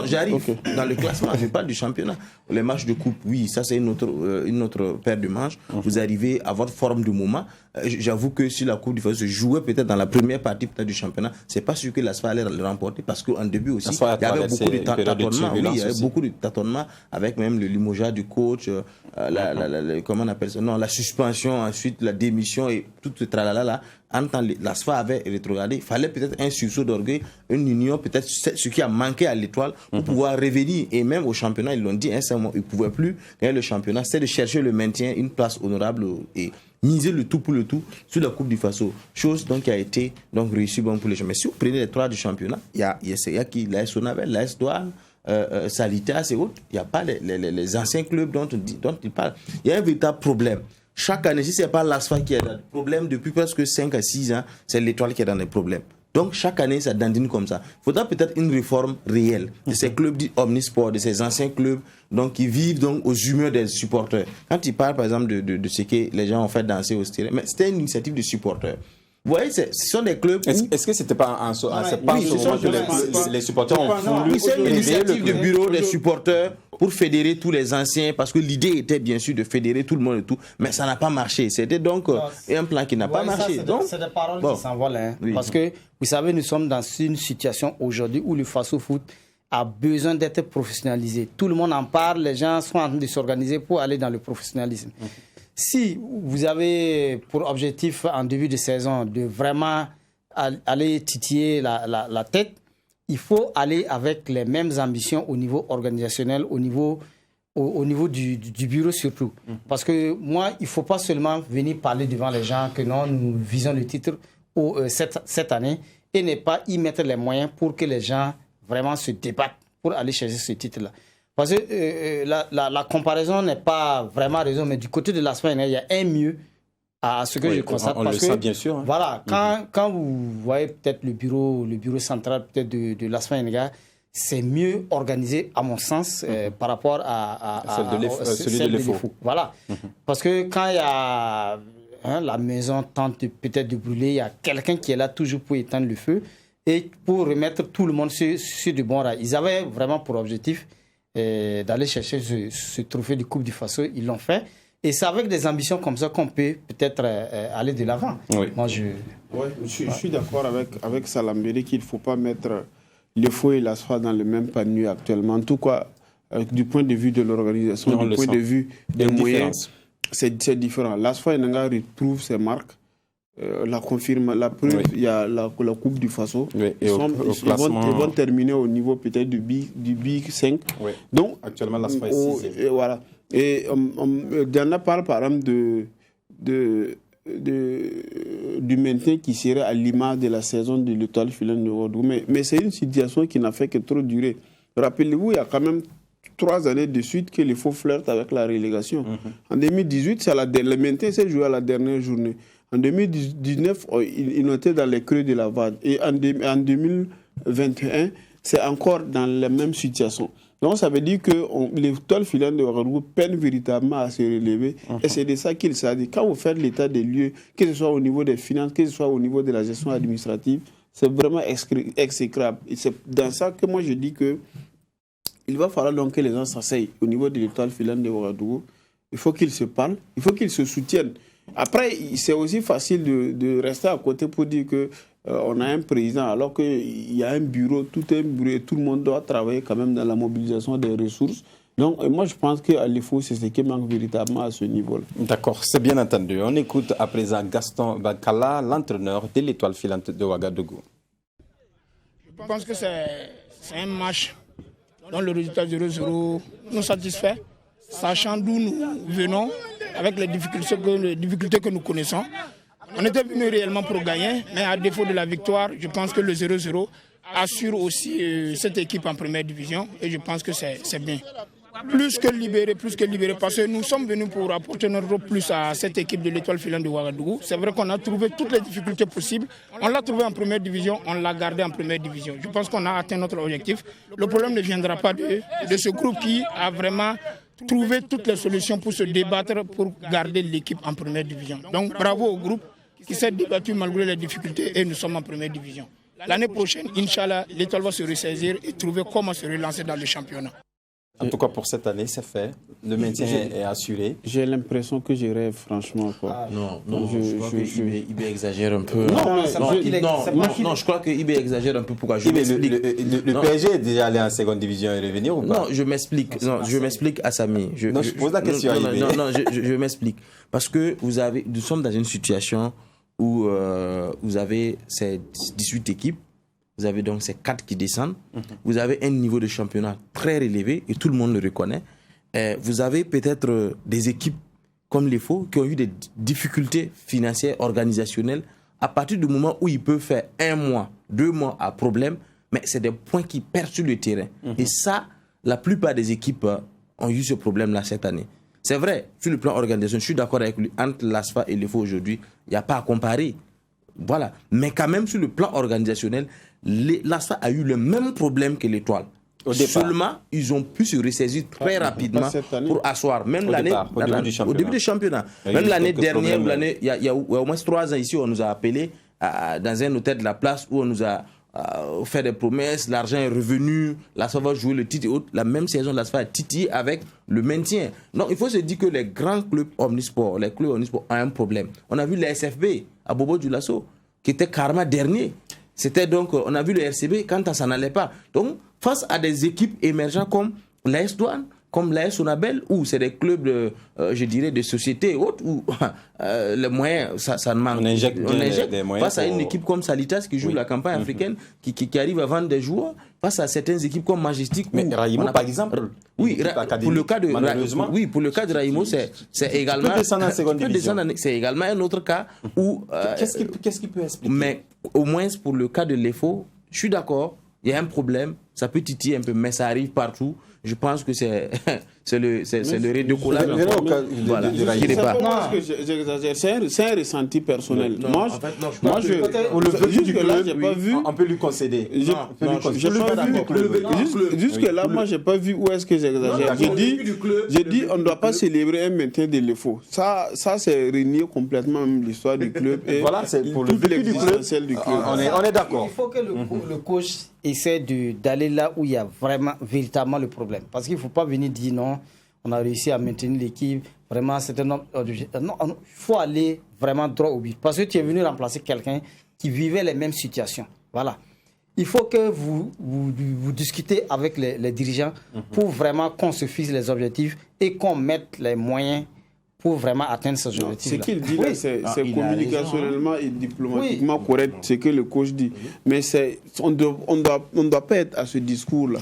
Speaker 3: J'arrive. Okay. Dans le classement, je parle du championnat. Les matchs de coupe, oui, ça c'est une autre paire de manches. Vous arrivez à votre forme de moment. J'avoue que si la Coupe du Faso se jouait peut-être dans la première partie peut-être du championnat, c'est pas sûr que l'Asfa allait le remporter parce qu'en début aussi, il y avait beaucoup de tâtonnements. Oui, il y avait beaucoup de tâtonnements avec même le limogeage du coach, comment on appelle ça? Non, la suspension, ensuite la démission et tout ce tralala là. En temps, l'ASFA avait rétrogradé. Il fallait peut-être un sursaut d'orgueil, une union, peut-être ce qui a manqué à l'Étoile pour pouvoir revenir. Et même au championnat, ils l'ont dit, ils ne pouvaient plus gagner le championnat. C'est de chercher le maintien, une place honorable et miser le tout pour le tout sur la Coupe du Faso. Chose donc qui a été donc réussie bon pour les gens. Mais si vous prenez les trois du championnat, il y a qui l'AS Sonavel, l'AS Douane, Salitas et autres. Il n'y a pas les anciens clubs dont il parle. Il y a un véritable problème. Chaque année, si ce n'est pas l'ASFA qui est dans le problème, depuis presque 5 à 6 ans, c'est l'Étoile qui est dans les problèmes. Donc, chaque année, ça dandine comme ça. Il faudra peut-être une réforme réelle de ces clubs dits omnisports, de ces anciens clubs donc, qui vivent donc, aux humeurs des supporters. Quand il parle, par exemple, de ce que les gens ont fait danser au stade, mais c'était une initiative de supporters. Vous voyez, ce sont des clubs.
Speaker 1: Est-ce que c'était pas en ce moment que les supporters ont voulu.
Speaker 3: Oui, c'est une initiative de bureau des supporters pour fédérer tous les anciens, parce que l'idée était bien sûr de fédérer tout le monde et tout, mais ça n'a pas marché. C'était donc un plan qui n'a pas marché.
Speaker 4: C'est des paroles qui s'envolent. Hein, oui. Parce que, vous savez, nous sommes dans une situation aujourd'hui où le Faso Foot a besoin d'être professionnalisé. Tout le monde en parle, les gens sont en train de s'organiser pour aller dans le professionnalisme. Si vous avez pour objectif en début de saison de vraiment aller titiller la tête, il faut aller avec les mêmes ambitions au niveau organisationnel, au niveau du bureau surtout. Parce que moi, il ne faut pas seulement venir parler devant les gens que non, nous visons le titre cette année et ne pas y mettre les moyens pour que les gens vraiment se débattent pour aller chercher ce titre-là. Parce que la comparaison n'est pas vraiment raison, mais du côté de l'ASFA, il y a un mieux à ce que je constate.
Speaker 1: On le sait bien sûr. Hein.
Speaker 4: Voilà, quand vous voyez peut-être le bureau central peut-être de l'ASFA, c'est mieux organisé à mon sens par rapport à celui de l'EFO. Voilà, parce que quand il y a la maison tente peut-être de brûler, il y a quelqu'un qui est là toujours pour éteindre le feu et pour remettre tout le monde sur de bons rails. Ils avaient vraiment pour objectif d'aller chercher ce trophée de Coupe du Faso. Ils l'ont fait. Et c'est avec des ambitions comme ça qu'on peut peut-être aller de l'avant.
Speaker 1: Oui.
Speaker 2: Moi, je suis d'accord avec Salambéry qu'il ne faut pas mettre l'EFO et l'ASFA dans le même panier actuellement. En tout cas, du point de vue de l'organisation, du point de vue des moyens, c'est différent. L'ASFA retrouve ses marques. La preuve, il y a la Coupe du Faso.
Speaker 1: Oui,
Speaker 2: ils vont terminer au niveau peut-être du Big 5.
Speaker 1: Oui.
Speaker 2: Donc,
Speaker 1: actuellement, l'ASFA est 6e.
Speaker 2: Voilà. Et Diana parle par exemple du maintien qui serait à l'image de la saison de l'Étoile filante de Ouagadougou. Mais c'est une situation qui n'a fait que trop durer. Rappelez-vous, il y a quand même 3 années de suite que l'EFO flirte avec la relégation. En 2018, le maintien s'est joué à la dernière journée. En 2019, ils étaient dans les creux de la vague. Et en 2021, c'est encore dans la même situation. Donc, ça veut dire que l'Étoile filante de Ouagadougou peine véritablement à se relever. Et c'est de ça qu'il s'agit. Quand vous faites l'état des lieux, que ce soit au niveau des finances, que ce soit au niveau de la gestion administrative, c'est vraiment exécrable. Et c'est dans ça que moi je dis que il va falloir donc que les gens s'asseyent au niveau de l'Étoile filante de Ouagadougou. Il faut qu'ils se parlent, il faut qu'ils se soutiennent. Après, c'est aussi facile de rester à côté pour dire que on a un président alors qu'il y a un bureau, tout le monde doit travailler quand même dans la mobilisation des ressources. Donc, moi, je pense qu'à l'EFO, c'est ce qui manque véritablement à ce niveau-là.
Speaker 1: D'accord, c'est bien entendu. On écoute à présent Gaston Bakala, l'entraîneur de l'Étoile filante de Ouagadougou.
Speaker 7: Je pense que c'est un match dont le résultat 0-0 nous satisfait, sachant d'où nous venons, avec les difficultés que nous connaissons. On était venu réellement pour gagner, mais à défaut de la victoire, je pense que le 0-0 assure aussi cette équipe en première division et je pense que c'est bien. plus que libéré, parce que nous sommes venus pour apporter notre plus à cette équipe de l'Étoile filante de Ouagadougou. C'est vrai qu'on a trouvé toutes les difficultés possibles. On l'a trouvé en première division, on l'a gardé en première division. Je pense qu'on a atteint notre objectif. Le problème ne viendra pas de ce groupe qui a vraiment trouvé toutes les solutions pour se débattre, pour garder l'équipe en première division. Donc bravo au groupe qui s'est débattu malgré les difficultés et nous sommes en première division. L'année prochaine, Inch'Allah, l'Étoile va se ressaisir et trouver comment se relancer dans le championnat.
Speaker 1: En tout cas, pour cette année, c'est fait. Le maintien est assuré.
Speaker 2: J'ai l'impression que je rêve, franchement. Quoi.
Speaker 3: Non, je crois que IB exagère un peu.
Speaker 1: Non,
Speaker 3: je crois que IB exagère un peu. Pourquoi je
Speaker 1: le PSG est déjà allé en seconde division et revenir ou pas?
Speaker 3: Non, je m'explique à Samy.
Speaker 1: Je pose la question à IB.
Speaker 3: Non, je m'explique. Parce que nous sommes dans une situation où vous avez ces 18 équipes. Vous avez donc ces 4 qui descendent. Vous avez un niveau de championnat très relevé et tout le monde le reconnaît. Vous avez peut-être des équipes comme les Faux qui ont eu des difficultés financières, organisationnelles. À partir du moment où ils peuvent faire 1 mois, 2 mois à problème, mais c'est des points qui perdent sur le terrain. Et ça, la plupart des équipes ont eu ce problème-là cette année. C'est vrai, sur le plan organisation, je suis d'accord avec lui. Entre l'ASFA et les Faux aujourd'hui, il n'y a pas à comparer. Voilà. Mais quand même, sur le plan organisationnel, l'ASFA a eu le même problème que l'Étoile. Seulement, ils ont pu se ressaisir très rapidement pour asseoir. Même au début du championnat. Même l'année dernière, il y a au moins 3 ans ici, on nous a appelés dans un hôtel de la place où on nous a fait des promesses, l'argent est revenu, l'ASFA va jouer le titre et autres. La même saison, l'ASFA a titillé avec le maintien. Donc, il faut se dire que les grands clubs omnisports, ont un problème. On a vu la SFB à Bobo Dioulasso, qui était carrément dernier. C'était donc, on a vu le RCB quand ça n'allait pas. Donc, face à des équipes émergentes comme l'AS Douane, comme l'AS Sonabel, où c'est des clubs, je dirais, de sociétés et autres, où les moyens, ça ne manque.
Speaker 1: On injecte des moyens.
Speaker 3: Face à une équipe comme Salitas qui joue la campagne africaine, qui arrive à vendre des joueurs, face à certaines équipes comme Majestic.
Speaker 1: Mais Raïmo, par exemple.
Speaker 3: Oui, pour le cas de Raïmo, c'est également.
Speaker 1: Il peut descendre en seconde division.
Speaker 3: C'est également un autre cas où.
Speaker 1: Qu'est-ce qui peut expliquer?
Speaker 3: Mais au moins pour le cas de l'EFO, je suis d'accord, il y a un problème, ça peut titiller un peu, mais ça arrive partout. Je pense que c'est le redécollage.
Speaker 2: Voilà. C'est un ressenti personnel.
Speaker 1: On peut lui concéder.
Speaker 2: Jusque là, moi, j'ai pas vu où est-ce que j'exagère. J'ai dit, on ne doit pas célébrer un maintien de l'EFO. Ça, c'est renier complètement l'histoire du club. Et
Speaker 1: voilà, c'est pour le vécu du club. On est d'accord.
Speaker 4: Il faut que le coach essaie d'aller là où il y a véritablement le problème. Parce qu'il ne faut pas venir dire non, on a réussi à maintenir l'équipe. Vraiment, c'est un homme. Non, il faut aller vraiment droit au but. Parce que tu es venu remplacer quelqu'un qui vivait les mêmes situations. Voilà. Il faut que vous discutez avec les dirigeants pour vraiment qu'on se fixe les objectifs et qu'on mette les moyens pour vraiment atteindre ces objectifs.
Speaker 2: Ce qu'il dit là, c'est communicationnellement et diplomatiquement correct, ce que le coach dit. Mais on ne doit pas être à ce discours-là.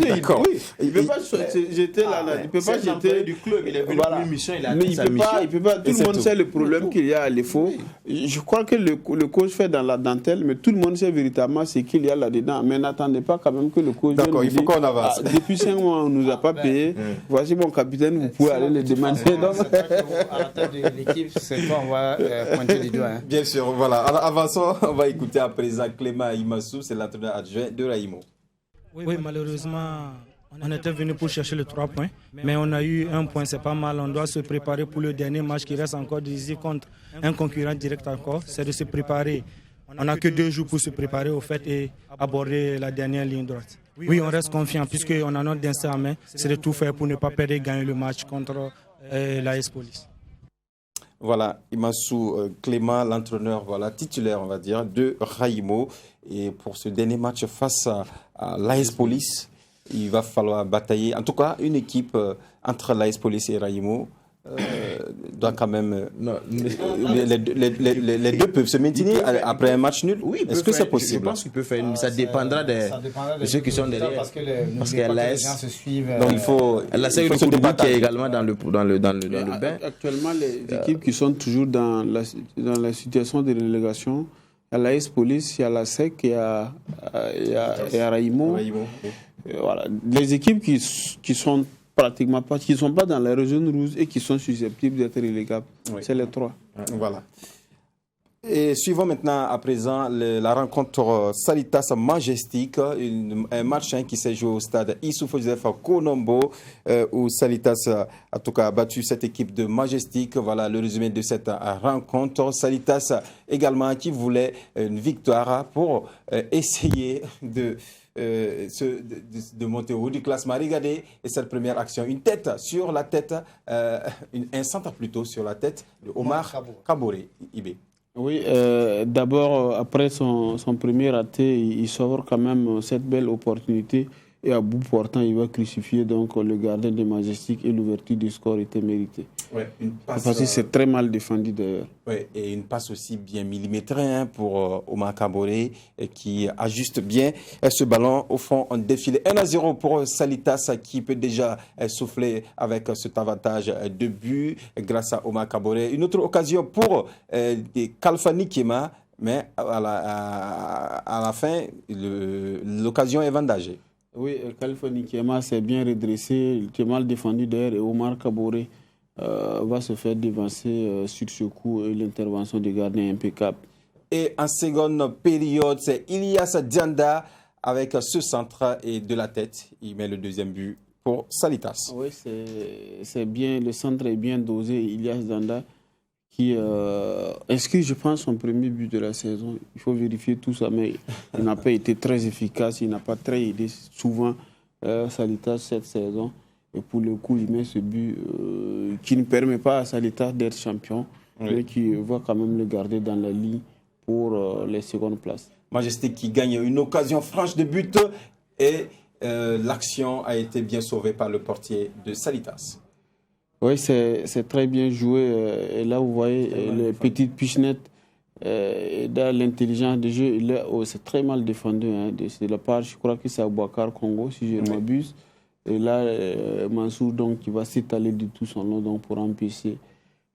Speaker 1: D'accord.
Speaker 2: Il ne peut pas jeter là. Il ne peut pas jeter
Speaker 3: du club. Il est venu pour une mission, il a
Speaker 2: mais il ne peut pas. Tout le monde sait le problème qu'il y a à l'EFO. Je crois que le coach fait dans la dentelle, mais tout le monde sait véritablement ce qu'il y a là-dedans. Mais n'attendez pas quand même que le coach.
Speaker 1: D'accord, il faut qu'on avance.
Speaker 2: Depuis 5 mois, on ne nous a pas payé. Voici mon capitaine, vous pouvez aller le demander.
Speaker 4: À la tête de l'équipe, c'est quoi on va pointer les doigts.
Speaker 1: Bien sûr, voilà. Alors, avançons, on va écouter à présent Clément Imassou, c'est l'entraîneur adjoint de Raïmo.
Speaker 8: Oui, malheureusement, on était venu pour chercher les 3 points, mais on a eu 1 point, c'est pas mal. On doit se préparer pour le dernier match qui reste encore décisif contre un concurrent direct encore, c'est de se préparer. On n'a que 2 jours pour se préparer au fait et aborder la dernière ligne droite. Oui, on reste confiant puisqu'on a notre destin en main, c'est de tout faire pour ne pas perdre et gagner le match contre l'AS Police.
Speaker 1: Voilà, Imassou Clément, l'entraîneur titulaire, on va dire, de Raïmo. Et pour ce dernier match face à l'AS Police, il va falloir batailler. En tout cas, une équipe entre l'AS Police et Raïmo doit quand même... les deux peuvent se maintenir après un match nul.
Speaker 3: Oui,
Speaker 1: est-ce que c'est possible?
Speaker 3: Je pense qu'il peut faire ça dépendra de ceux qui sont derrière.
Speaker 4: Parce que les gens se suivent.
Speaker 1: Donc il faut...
Speaker 3: La Koudou qui est également dans le bain.
Speaker 2: Actuellement, les équipes qui sont toujours dans la situation de relégation, il y a l'AS Police, il y a la SEC, il y a Raïmo. Voilà. Les équipes qui sont pratiquement pas, qui ne sont pas dans la région rouge et qui sont susceptibles d'être relégables.
Speaker 1: Oui.
Speaker 2: C'est les 3.
Speaker 1: Voilà. Et suivons maintenant à présent la rencontre Salitas Majestic, un match qui s'est joué au stade Issoufou Joseph Konombo, où Salitas a tout cas battu cette équipe de Majestic. Voilà le résumé de cette rencontre. Salitas également qui voulait une victoire pour essayer de monter au haut du classement. Regardez cette première action, une tête sur la tête, un centre plutôt sur la tête de Omar Kaboré, Ibé.
Speaker 2: Oui, d'abord, après son premier raté, il sort quand même cette belle opportunité et à bout portant, il va crucifier donc le gardien de Majestic et l'ouverture du score était méritée.
Speaker 1: Ouais, une passe,
Speaker 2: parce que c'est très mal défendu d'ailleurs.
Speaker 1: Ouais, et une passe aussi bien millimétrée pour Omar Kaboré qui ajuste bien ce ballon au fond en défilé. 1-0 pour Salitas qui peut déjà souffler avec cet avantage de but grâce à Omar Kaboré. Une autre occasion pour Kalfani Kema, mais à la fin, l'occasion est vendagée.
Speaker 2: Oui, Kalfani Kema s'est bien redressé, il était mal défendu d'ailleurs et Omar Kaboré va se faire dévancer sur ce coup et l'intervention des gardiens impeccable. Et
Speaker 1: en seconde période, c'est Ilyas Dianda avec ce centre et de la tête. Il met le deuxième but pour Salitas.
Speaker 2: Oui, c'est bien, le centre est bien dosé. Ilyas Dianda qui inscrit, je pense, son premier but de la saison. Il faut vérifier tout ça, mais il n'a pas été très efficace, il n'a pas très aidé souvent Salitas cette saison. Et pour le coup, il met ce but qui ne permet pas à Salitas d'être champion, mais qui va quand même le garder dans la ligne pour les secondes places.
Speaker 1: Majestic qui gagne une occasion franche de but et l'action a été bien sauvée par le portier de Salitas.
Speaker 2: Oui, c'est très bien joué. Et là, vous voyez les petites pichenettes dans l'intelligence du jeu. C'est très mal défendu. De la part, je crois que c'est Abouakar Congo, si je ne m'abuse. Et là, Mansour, donc, qui va s'étaler de tout son long donc, pour empêcher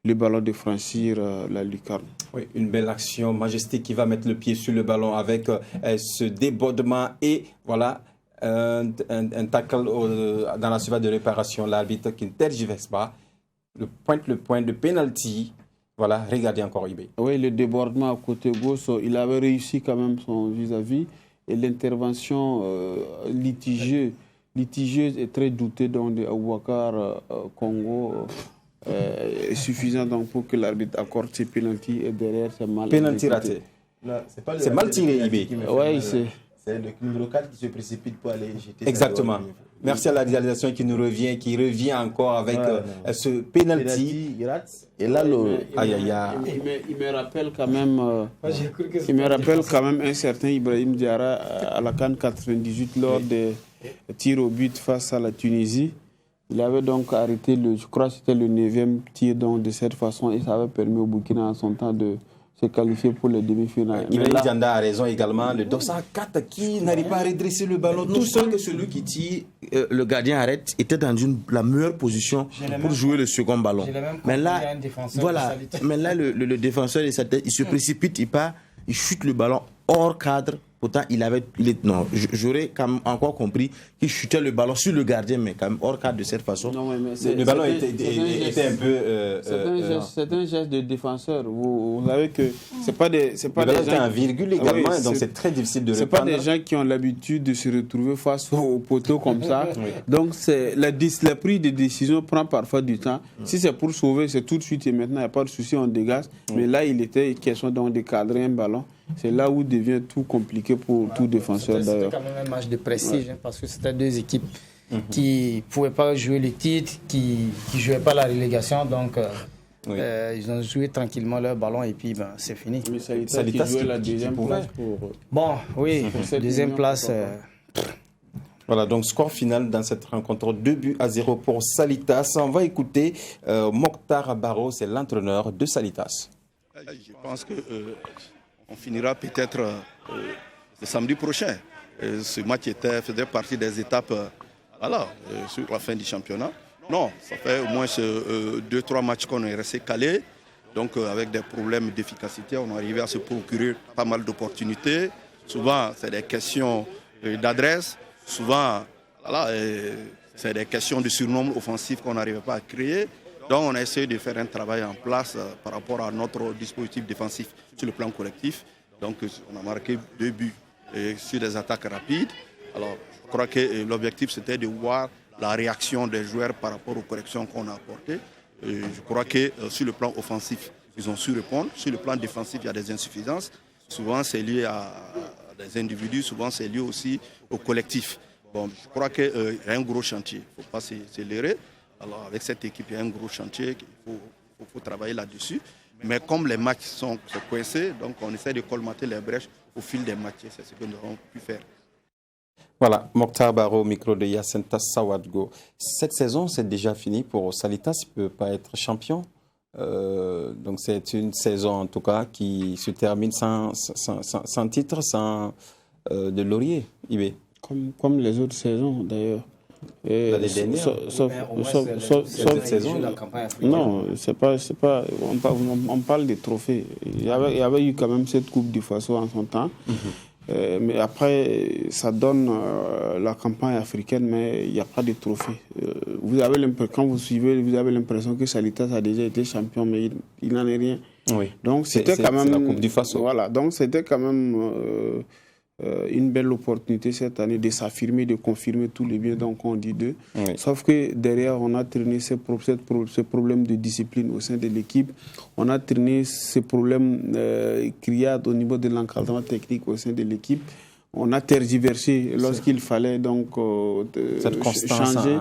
Speaker 2: le ballon de franchir la lucarne.
Speaker 1: Oui, une belle action. Majestic qui va mettre le pied sur le ballon avec ce débordement et voilà, un tackle dans la surface de réparation. L'arbitre qui ne tergiverse pas. Le point de pénalty. Voilà, regardez encore Ibé.
Speaker 2: Oui, le débordement à côté gauche, il avait réussi quand même son vis-à-vis. Et l'intervention litigieuse et très doutée de Abouakar Congo est suffisante donc, pour que l'arbitre accorde ses pénaltys et derrière c'est mal.
Speaker 1: Pénalty raté. C'est mal tiré, Ibé.
Speaker 2: Oui, c'est
Speaker 3: le numéro 4 qui se précipite pour aller jeter.
Speaker 1: Exactement. Merci à la réalisation qui revient encore avec ce pénalty.
Speaker 3: Et là,
Speaker 2: il me rappelle quand même, un certain Ibrahim Diarra à la CAN 98 lors des tirs au but face à la Tunisie. Il avait donc arrêté, je crois que c'était le 9e tir donc, de cette façon et ça avait permis au Burkina en son temps de se qualifier pour les demi-finales.
Speaker 1: Ibrahim Dianda a raison également, le Dossa 4 qui n'arrive pas à redresser le ballon.
Speaker 3: Tout seul que celui qui tire, le gardien arrête, était dans la meilleure position pour jouer le second ballon. Mais là, le défenseur, il se précipite, il part, il chute le ballon hors cadre. Pourtant, j'aurais quand même encore compris qu'il chutait le ballon sur le gardien, mais quand même hors cadre de cette façon.
Speaker 2: Non, mais
Speaker 1: le ballon était un peu.
Speaker 2: C'est un geste de défenseur. Vous savez que c'est pas des gens.
Speaker 1: Le ballon était en virgule également, donc c'est très difficile de répondre.
Speaker 2: C'est pas des gens qui ont l'habitude de se retrouver face au poteau comme ça. Donc la prise de décision prend parfois du temps. Si c'est pour sauver, c'est tout de suite et maintenant, il n'y a pas de souci, on dégage. Mais là, il était question donc de cadrer un ballon. C'est là où devient tout compliqué pour tout défenseur d'ailleurs.
Speaker 4: C'était quand même un match de prestige parce que c'était deux équipes qui ne pouvaient pas jouer le titre, qui ne jouaient pas la relégation. Donc, ils ont joué tranquillement leur ballon et puis c'est fini.
Speaker 2: Mais Salitas qui jouait la deuxième place pour...
Speaker 4: Bon, oui, deuxième place...
Speaker 1: Voilà, donc score final dans cette rencontre, 2-0 pour Salitas. On va écouter Mokhtar Baro, c'est l'entraîneur de Salitas.
Speaker 9: Je pense que... on finira peut-être le samedi prochain. Ce match faisait partie des étapes sur la fin du championnat. Non, ça fait au moins 2-3 matchs qu'on est resté calés. Donc avec des problèmes d'efficacité, on est arrivé à se procurer pas mal d'opportunités. Souvent, c'est des questions d'adresse. Souvent, c'est des questions de surnombre offensif qu'on n'arrivait pas à créer. Donc on a essayé de faire un travail en place par rapport à notre dispositif défensif sur le plan collectif. Donc on a marqué 2 buts sur des attaques rapides. Alors je crois que l'objectif c'était de voir la réaction des joueurs par rapport aux corrections qu'on a apportées. Je crois que sur le plan offensif, ils ont su répondre. Sur le plan défensif, il y a des insuffisances. Souvent c'est lié à des individus, souvent c'est lié aussi au collectif. Bon, je crois qu'il y a un gros chantier, il ne faut pas se leurrer. Alors avec cette équipe, il y a un gros chantier, il faut travailler là-dessus. Mais comme les matchs sont coincés, donc on essaie de colmater les brèches au fil des matchs. C'est ce que nous avons pu faire.
Speaker 1: Voilà, Mokhtar Baro, micro de Yacintha Sawadgo. Cette saison, c'est déjà fini pour Salitas, il ne peut pas être champion. Donc c'est une saison en tout cas qui se termine sans titre, sans de laurier, Ibé.
Speaker 2: Comme les autres saisons d'ailleurs.
Speaker 1: L'année dernière.
Speaker 2: Sauf
Speaker 1: cette saison.
Speaker 2: Non, c'est pas. On parle des trophées. Il y avait eu quand même cette Coupe du Faso en son temps. Mais après, ça donne la campagne africaine, mais il n'y a pas de trophée. Quand vous suivez, vous avez l'impression que Salitas a déjà été champion, mais il n'en est rien.
Speaker 1: Oui.
Speaker 2: Donc c'était quand même
Speaker 1: la Coupe du Faso.
Speaker 2: Voilà, donc c'était quand même une belle opportunité cette année de s'affirmer, de confirmer tous les biens donc on dit d'eux. Oui. Sauf que derrière, on a traîné ce problème de discipline au sein de l'équipe. On a traîné ce problème qu'il y a au niveau de l'encadrement technique au sein de l'équipe. On a tergiversé lorsqu'il fallait donc
Speaker 1: cette constance changer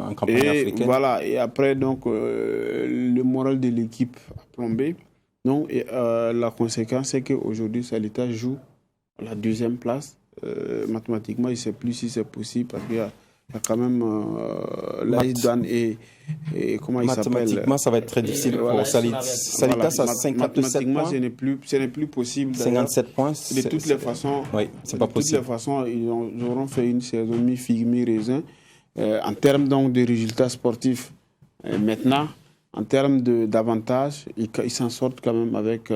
Speaker 1: en campagne africaine.
Speaker 2: Voilà, et après donc le moral de l'équipe a plombé. Donc la conséquence c'est qu'aujourd'hui Salitas joue la 2e place. Mathématiquement, il ne sait plus si c'est possible parce qu'il y a quand même l'AS Douanes et comment il s'appelle.
Speaker 1: Mathématiquement, ça va être très difficile pour Salitas. Salitas a 57 points.
Speaker 2: Ce n'est plus possible.
Speaker 1: 57 points.
Speaker 2: De toutes les façons,
Speaker 1: oui, c'est pas possible.
Speaker 2: De toutes les façons, ils auront fait une saison mi-figue, mi-raisin. En termes donc de résultats sportifs, maintenant, en termes d'avantages, ils s'en sortent quand même avec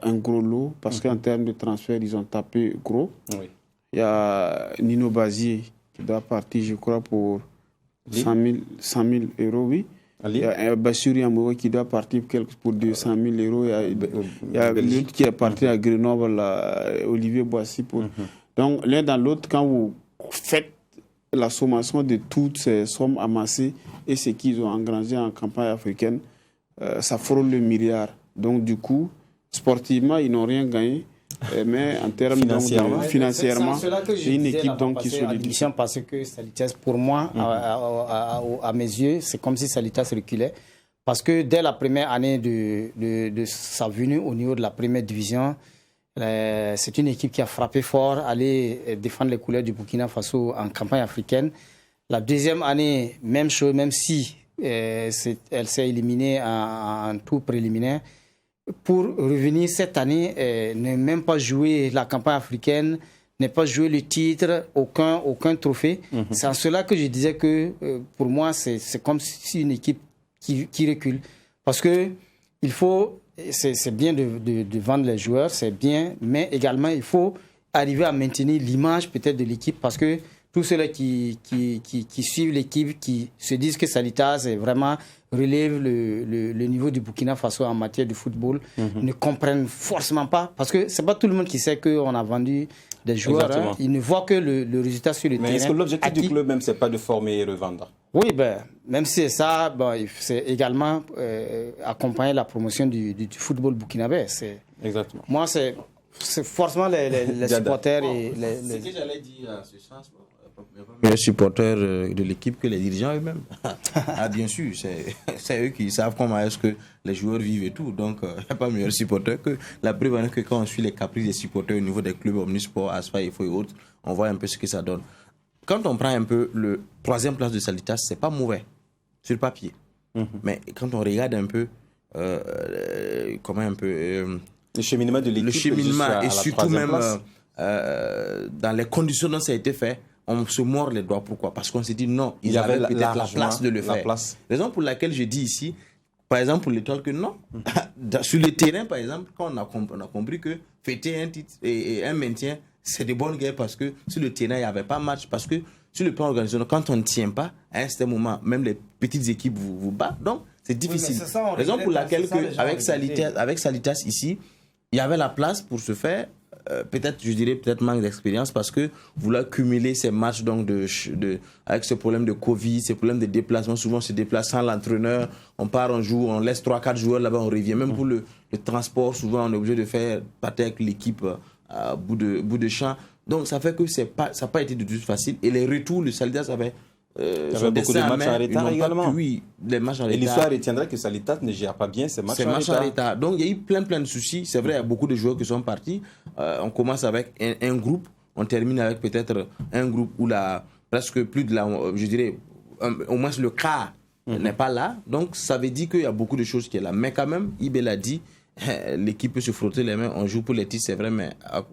Speaker 2: un gros lot, parce qu'en termes de transfert, ils ont tapé gros. Oui. Il y a Nino Bazier qui doit partir, je crois, pour 100 000 euros, oui. Il y a Bassuri Amouro qui doit partir pour 200 000 euros. Il y a l'autre qui est parti à Grenoble, Olivier Boissy. Donc, l'un dans l'autre, quand vous faites la sommation de toutes ces sommes amassées et ce qu'ils ont engrangé en campagne africaine, ça frôle le milliard. Donc, du coup, sportivement, ils n'ont rien gagné, mais en termes financièrement, c'est une équipe donc qui solidifie.
Speaker 4: Parce que Salitas, pour moi, à mes yeux, c'est comme si Salitas reculait. Parce que dès la première année de sa venue au niveau de la première division, c'est une équipe qui a frappé fort, aller défendre les couleurs du Burkina Faso en campagne africaine. La 2e année, même chose, même si elle s'est éliminée en tour préliminaire. Pour revenir cette année, ne même pas jouer la campagne africaine, ne pas jouer le titre, aucun trophée. C'est en cela que je disais que pour moi, c'est comme si une équipe qui recule. Parce que c'est bien de vendre les joueurs, c'est bien, mais également il faut arriver à maintenir l'image peut-être de l'équipe, parce que tous ceux-là qui suivent l'équipe, qui se disent que Salitas est vraiment relève le niveau du Burkina Faso en matière de football, ne comprennent forcément pas, parce que c'est pas tout le monde qui sait qu'on a vendu des joueurs. Hein. Ils ne voient que le résultat sur le terrain.
Speaker 1: Mais est-ce que l'objectif du club même, c'est pas de former et revendre? Oui,
Speaker 4: même si c'est ça, c'est également accompagner la promotion du football burkinabé.
Speaker 1: Exactement.
Speaker 4: Moi, c'est forcément les supporters et
Speaker 3: ce que j'allais dire à ce sens. Les supporters de l'équipe que les dirigeants eux-mêmes. Ah, bien sûr, c'est eux qui savent comment est-ce que les joueurs vivent et tout. Donc, il n'y a pas meilleur supporter que la preuve que quand on suit les caprices des supporters au niveau des clubs Omnisport, Asfa, IFO et autres, on voit un peu ce que ça donne. Quand on prend un peu le 3e place de Salitas, c'est pas mauvais sur le papier. Mais quand on regarde un peu comment un peu
Speaker 1: le cheminement de l'équipe,
Speaker 3: le cheminement et surtout même dans les conditions dont ça a été fait, on se mord les doigts. Pourquoi? Parce qu'on s'est dit non, ils avaient peut-être la place de le faire. Raison pour laquelle je dis ici, par exemple pour l'Étoile, que non. Sur le terrain, par exemple, quand on a compris que fêter un titre et un maintien, c'est de bonnes guerres parce que sur le terrain, il n'y avait pas match. Parce que sur le plan organisationnel, quand on ne tient pas, à un certain moment, même les petites équipes vous battent. Donc, c'est difficile.
Speaker 4: Oui, c'est ça,
Speaker 3: raison pour laquelle avec
Speaker 4: Salitas,
Speaker 3: Salitas ici, il y avait la place pour se faire. Peut-être manque d'expérience parce que vouloir cumuler ces matchs donc avec ce problème de Covid, ces problèmes de déplacement, souvent on se déplace sans l'entraîneur, on part, on joue, on laisse 3-4 joueurs là-bas, on revient. Même pour le transport, souvent on est obligé de faire partir avec l'équipe à bout de champ. Donc ça fait que ça n'a pas été de tout facile. Et les retours, le Salitas avait...
Speaker 1: il y avait beaucoup de matchs en retard également.
Speaker 3: Oui, les matchs en retard.
Speaker 1: Et l'histoire retiendra que Salitas ne gère pas bien ces matchs en retard.
Speaker 3: Donc il y a eu plein de soucis. C'est vrai, il y a beaucoup de joueurs qui sont partis. On commence avec un groupe, on termine avec peut-être un groupe où presque plus de la... Je dirais, au moins le quart n'est pas là. Donc ça veut dire qu'il y a beaucoup de choses qui sont là. Mais quand même, Ibé l'a dit, l'équipe peut se frotter les mains. On joue pour les titres, c'est vrai, mais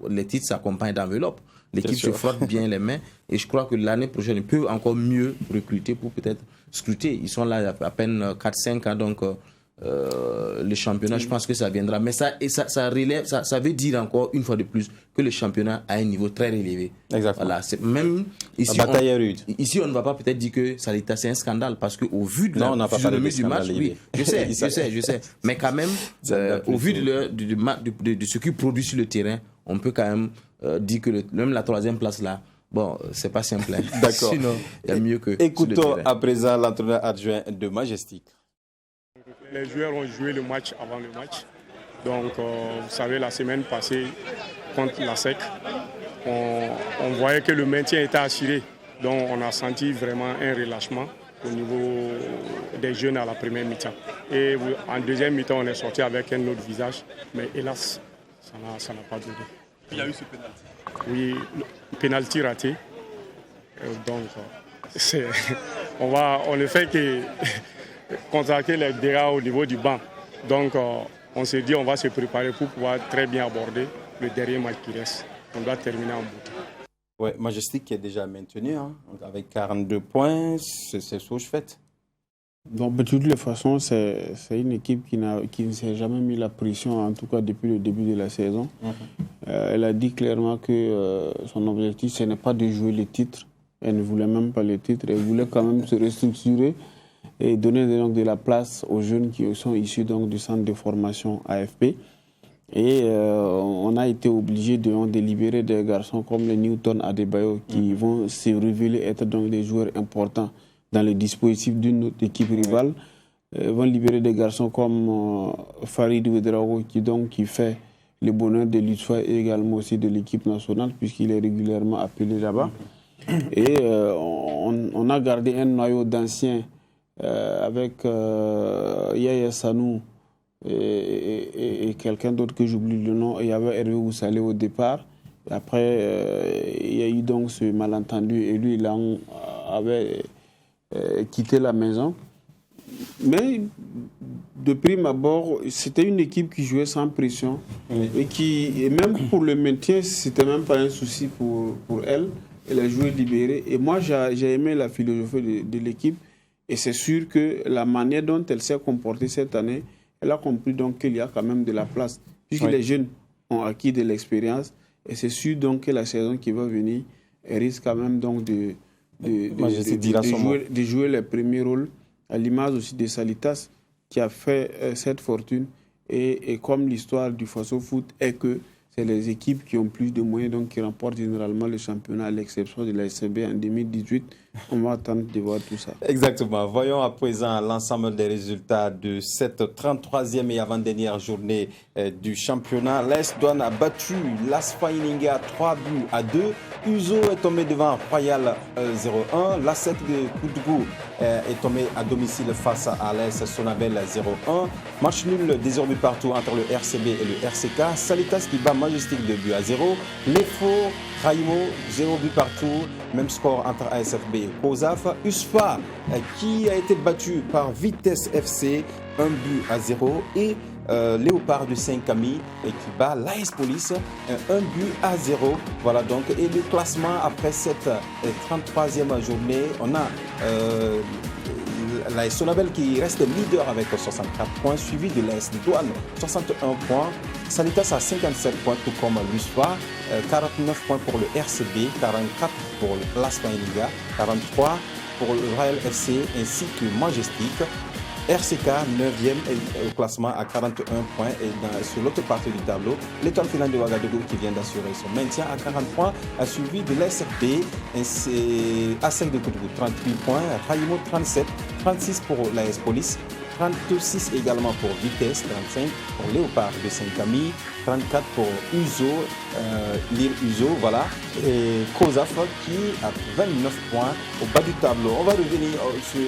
Speaker 3: les titres s'accompagnent d'enveloppes. L'équipe se frotte bien les mains et je crois que l'année prochaine, ils peuvent encore mieux recruter pour peut-être scruter. Ils sont là à peine 4-5 ans, donc le championnat, je pense que ça viendra. Mais ça veut dire encore une fois de plus que le championnat a un niveau très élevé.
Speaker 1: Exactement.
Speaker 3: Voilà, même ici,
Speaker 1: la bataille est rude.
Speaker 3: Ici, on ne va pas peut-être dire que Salitas c'est un scandale parce qu'au vu de
Speaker 1: la physionomie
Speaker 3: du match, oui, je sais. Mais quand même, au vu de ce qu'ils produisent sur le terrain, on peut quand même dire que même la 3e place là, bon, c'est pas simple. Hein.
Speaker 1: D'accord.
Speaker 3: Sinon, il y a mieux que.
Speaker 1: Écoutons à présent l'entraîneur adjoint de Majestic.
Speaker 10: Les joueurs ont joué le match avant le match. Donc, vous savez, la semaine passée, contre la SEC, on voyait que le maintien était assuré. Donc, on a senti vraiment un relâchement au niveau des jeunes à la première mi-temps. Et en deuxième mi-temps, on est sorti avec un autre visage. Mais hélas, ça n'a pas duré.
Speaker 9: Il y a eu ce pénalty.
Speaker 10: Oui, pénalty raté. Donc, on ne fait que contracter les dégâts au niveau du banc. Donc, on s'est dit on va se préparer pour pouvoir très bien aborder le dernier match qui reste. On doit terminer en beauté.
Speaker 1: Oui, Majestic qui est déjà maintenu, hein, avec 42 points, c'est chose faite.
Speaker 2: Donc, de toutes les façons, c'est une équipe qui ne s'est jamais mis la pression, en tout cas depuis le début de la saison. Elle a dit clairement que son objectif, ce n'est pas de jouer les titres. Elle ne voulait même pas les titres. Elle voulait quand même se restructurer et donner donc de la place aux jeunes qui sont issus donc, du centre de formation AFP. Et on a été obligé de libérer des garçons comme les Newton Adebayo qui vont se révéler être donc des joueurs importants dans le dispositif d'une autre équipe rivale, vont libérer des garçons comme Farid Ouedraogo qui fait le bonheur de l'USFA et également aussi de l'équipe nationale puisqu'il est régulièrement appelé là-bas. Et on a gardé un noyau d'anciens avec Yaya Sanou et quelqu'un d'autre que j'oublie le nom. Il y avait Hervé Oussalé au départ. Et après, il y a eu donc ce malentendu et lui, il avait quitté la maison. Mais de prime abord, c'était une équipe qui jouait sans pression et même pour le maintien, c'était même pas un souci pour elle. Elle a joué libérée. Et moi, j'ai aimé la philosophie de l'équipe. Et c'est sûr que la manière dont elle s'est comportée cette année, elle a compris donc qu'il y a quand même de la place. Puisque les jeunes ont acquis de l'expérience. Et c'est sûr donc que la saison qui va venir, elle risque quand même donc de jouer les premiers rôles, à l'image aussi de Salitas qui a fait cette fortune. Et comme l'histoire du Faso Foot est que c'est les équipes qui ont plus de moyens donc qui remportent généralement le championnat, à l'exception de la SCB en 2018. On va attendre de voir tout ça.
Speaker 1: Exactement. Voyons à présent l'ensemble des résultats de cette 33e et avant-dernière journée du championnat. L'AS Douanes a battu l'AS Faininga 3-2. Uzo est tombé devant Royal 0-1. L'ASEC de Koudgou est tombé à domicile face à l'AS Sonabel 0-1. Match nul désormais partout entre le RCB et le RCK. Salitas qui bat Majestic 2-0. L'EFO Raimo, 0 but partout, même score entre ASFB et COSAF. USFA qui a été battu par Vitesse FC, 1-0. Et Léopard de Saint-Camille qui bat l'AS Police, 1-0. Voilà donc, et le classement après cette 33e journée, on a l'AS Sonabel qui reste leader avec 64 points, suivi de l'AS Douane, 61 points. Salitas a 57 points, tout comme l'USFA. 49 points pour le RCB, 44 pour le Las Palmas, 43 pour le Royal FC ainsi que Majestic. RCK 9e au classement à 41 points et sur l'autre partie du tableau, l'Étoile Filante de Ouagadougou qui vient d'assurer son maintien à 40 points a suivi de l'SFB A5 de Koutougou 38 points, Raimo 37, 36 pour l'AS Police, 36 également pour Vitesse, 35 pour Léopard de Saint-Camille, 34 pour Uzo, l'île Uzo, voilà, et Kozaf qui a 29 points au bas du tableau. On va revenir sur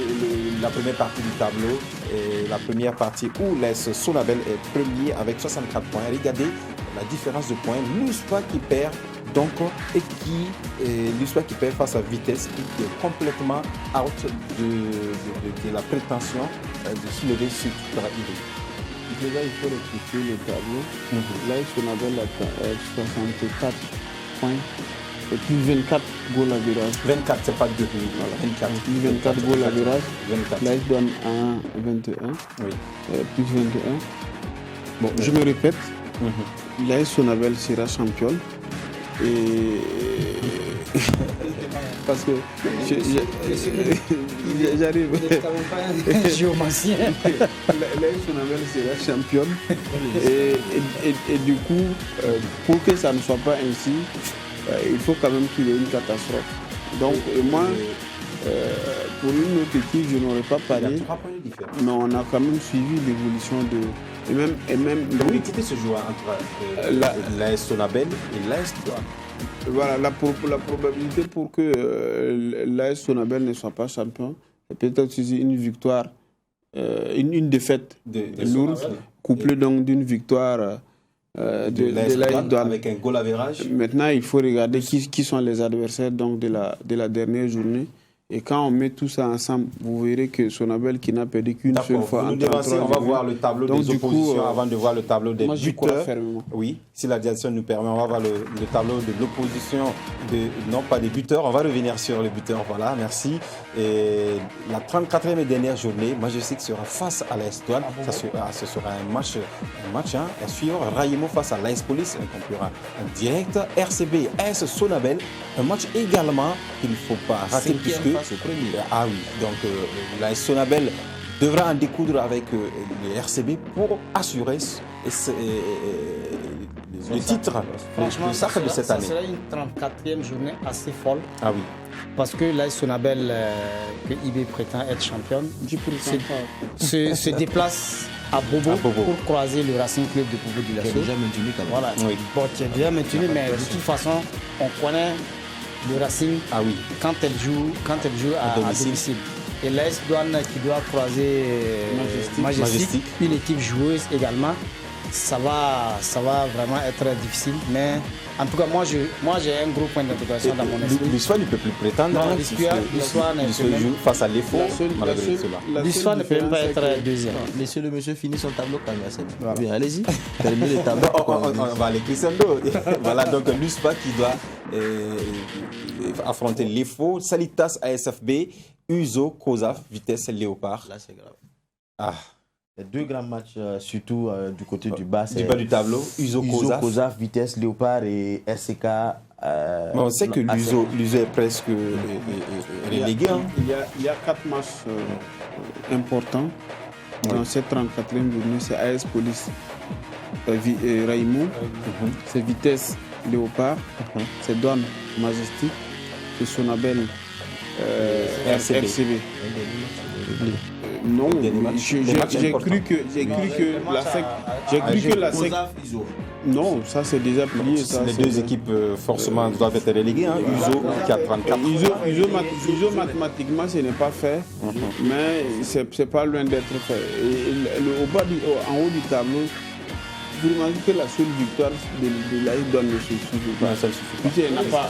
Speaker 1: la première partie du tableau, et la première partie où l'AS Sonabel est premier avec 64 points. Regardez la différence de points, l'USPA qui perd donc et l'USPA qui perd face à Vitesse qui est complètement out de la prétention de soulever ce titre idée.
Speaker 2: Déjà, il faut rectifier le tableau. Là, Sonabel a 64 points et plus 24 goals à virage.
Speaker 1: 24, c'est pas 2, voilà.
Speaker 2: 24 goals à virage. Là, il donne 21.
Speaker 1: Oui.
Speaker 2: Plus 21. Bon, je me répète. Là, Sonabel sera championne. Et parce que j'arrive.
Speaker 4: Géomancien.
Speaker 2: Là, Sonabel sera championne. Et du coup, pour que ça ne soit pas ainsi, il faut quand même qu'il y ait une catastrophe. Donc, moi, pour une autre équipe, je n'aurais pas parlé. Mais on a quand même suivi l'évolution de. Et même
Speaker 1: donc l'équité se joue entre l'AS Sonabel et l'AS Douane.
Speaker 2: Voilà, la probabilité pour que l'AS Sonabel ne soit pas champion, c'est peut-être une victoire, une défaite lourde, couplée donc d'une victoire de l'AS Douane.
Speaker 1: Avec un goal average.
Speaker 2: Maintenant, il faut regarder qui sont les adversaires donc, de la dernière journée. Et quand on met tout ça ensemble, vous verrez que Sonabel qui n'a perdu qu'une seule fois en 33
Speaker 1: on va voir le tableau des oppositions avant de voir le tableau des buteurs.
Speaker 2: Oui,
Speaker 1: si la direction nous permet, on va voir le tableau de l'opposition, non pas des buteurs, on va revenir sur les buteurs, voilà, merci. Et la 34e et dernière journée, Majestic sera face à l'AS Douane, ce sera un match à suivre. Raimo face à l'AS Police, un concurrent direct. RCB, AS Sonabel, un match également qu'il ne faut pas rater puisque ah oui, donc la Sonabel devra en découdre avec le RCB pour assurer le titre
Speaker 4: franchement,
Speaker 1: de sacre de cette année.
Speaker 4: Ça sera une 34e journée assez folle.
Speaker 1: Ah oui.
Speaker 4: Parce que la Sonabel, que IB prétend être championne, se déplace à Bobo pour croiser le Racing Club de Bobo du Lasso.
Speaker 3: Qui est déjà maintenu quand même.
Speaker 4: Voilà. Oui. Bon, qui est déjà maintenu, mais de toute façon, on connaît le Racing quand elle joue à domicile. Et l'AS Douane qui doit croiser Majestic, une équipe joueuse également, ça va vraiment être difficile. Mais en tout cas, moi j'ai un gros point d'interrogation dans mon esprit.
Speaker 1: L'histoire ne peut plus prétendre.
Speaker 4: L'histoire
Speaker 1: joue face à l'effort malgré cela.
Speaker 4: L'histoire ne peut même pas être deuxième.
Speaker 3: Laissez le monsieur finir son tableau quand même. Bien, allez-y. Terminez le tableau.
Speaker 1: On va aller crescendo. Voilà donc l'USPA qui doit affronter l'effort. Salitas ASFB, Uzo, Kozaf, Vitesse, Léopard.
Speaker 3: Là, c'est grave.
Speaker 1: Ah.
Speaker 3: Les deux grands matchs, surtout du côté du bas.
Speaker 1: Du bas du tableau, Uzo,
Speaker 3: Kozaf, Vitesse, Léopard et RCK.
Speaker 1: On sait que l'Uzo est presque relégué.
Speaker 2: Il y a 4 matchs importants dans cette 34e journée. C'est AS Police, Raimo, c'est Vitesse, Léopard, c'est Douane, Majestic, c'est Sonabel, RCB. Non, j'ai cru que la SEC. Non, ça c'est déjà plié.
Speaker 1: Les deux équipes forcément doivent être reléguées. Uzo qui a 34.
Speaker 2: Uzo mathématiquement ce n'est pas fait, mais c'est pas loin d'être fait. Et en haut du tableau, vous remarquez que la seule victoire de l'AS Douanes ne suffit pas.
Speaker 1: Ça ne suffit pas.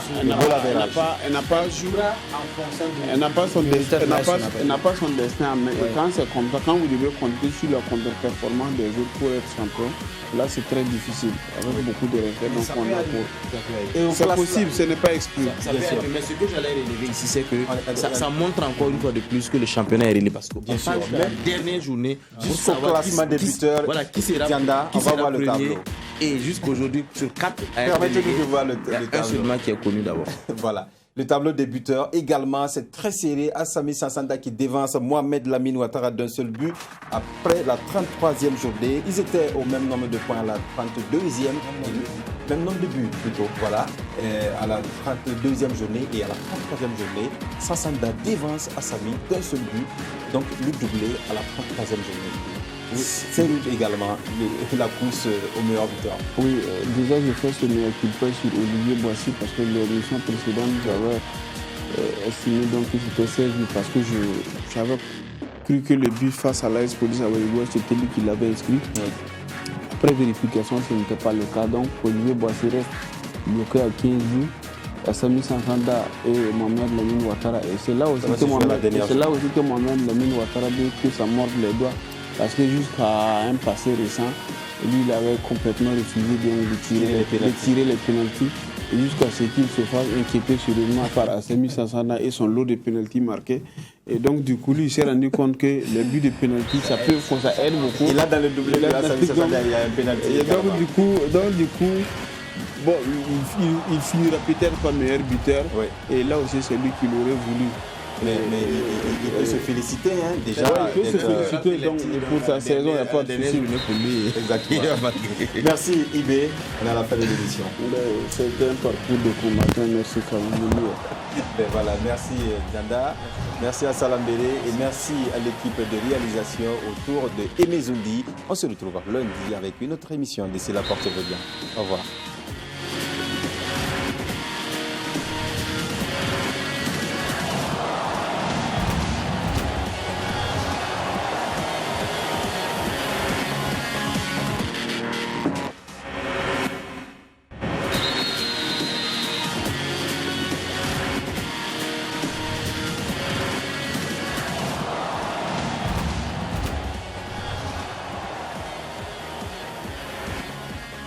Speaker 2: Elle n'a pas son destin en main. Et quand c'est comme ça, quand vous devez compter sur la contre-performance des autres pour être champion, là c'est très difficile, avec beaucoup de regrets. Donc on a pour. C'est possible, ce n'est pas exclu.
Speaker 3: Mais ce que j'allais relever ici, c'est que ça montre encore une fois de plus que le championnat est réglé parce qu'on passe la dernière journée
Speaker 1: jusqu'au classement des buteurs.
Speaker 3: Voilà, qui sera premier. Et jusqu'aujourd'hui, sur 4,
Speaker 1: permettez-nous de voir le
Speaker 3: un seulement qui est connu d'abord.
Speaker 1: Voilà. Le tableau des buteurs également, c'est très serré. Assami Sassanda qui devance Mohamed Lamine Ouattara d'un seul but après la 33e journée. Ils étaient au même nombre de points à la 32e. Même nombre de buts plutôt, voilà. À la 32e journée et à la 33e journée, Sassanda devance Assami d'un seul but. Donc le doublé à la 33e journée. C'est également la course au meilleur buteur.
Speaker 2: Oui, déjà j'ai fait ce meilleur culpa sur Olivier Boissy parce que l'émission précédente j'avais estimé donc que c'était 16 buts parce que j'avais cru que le but face à l'AS Police à Ouagadougou c'était lui qui l'avait inscrit. Oui. Après vérification, ce n'était pas le cas, donc Olivier Boissy reste bloqué à 15 buts. Assami Sassanda et Mohamed Lamine Ouattara. Et c'est là aussi que Mohamed Lamine Ouattara dit que ça mord les doigts. Parce que jusqu'à un passé récent, lui il avait complètement refusé de tirer les pénaltys. Et jusqu'à ce qu'il se fasse inquiéter sérieusement par Assami Sassanda et son lot de pénaltys marqués. Et donc du coup, lui il s'est rendu compte que les buts de pénalty, ça aide beaucoup.
Speaker 1: Et là dans le doublé de Assami Sassanda, il y a un pénalty.
Speaker 2: Et donc du coup, bon, il finira peut-être par meilleur buteur. Oui. Et là aussi, c'est lui qui l'aurait voulu.
Speaker 1: Mais il peut se féliciter, hein, déjà.
Speaker 2: Il peut se féliciter, donc pour sa saison, il n'y a pas de souci pour lui.
Speaker 1: Exactement. Merci Ibé, on est à la fin de l'émission.
Speaker 2: C'était un parcours de combattant, merci Kamamounou.
Speaker 1: Voilà, merci Djanda, merci à Salambélé et merci à l'équipe de réalisation autour de Aimé Zoundi. On se retrouve lundi avec une autre émission. D'ici là, portez-vous bien. Au revoir.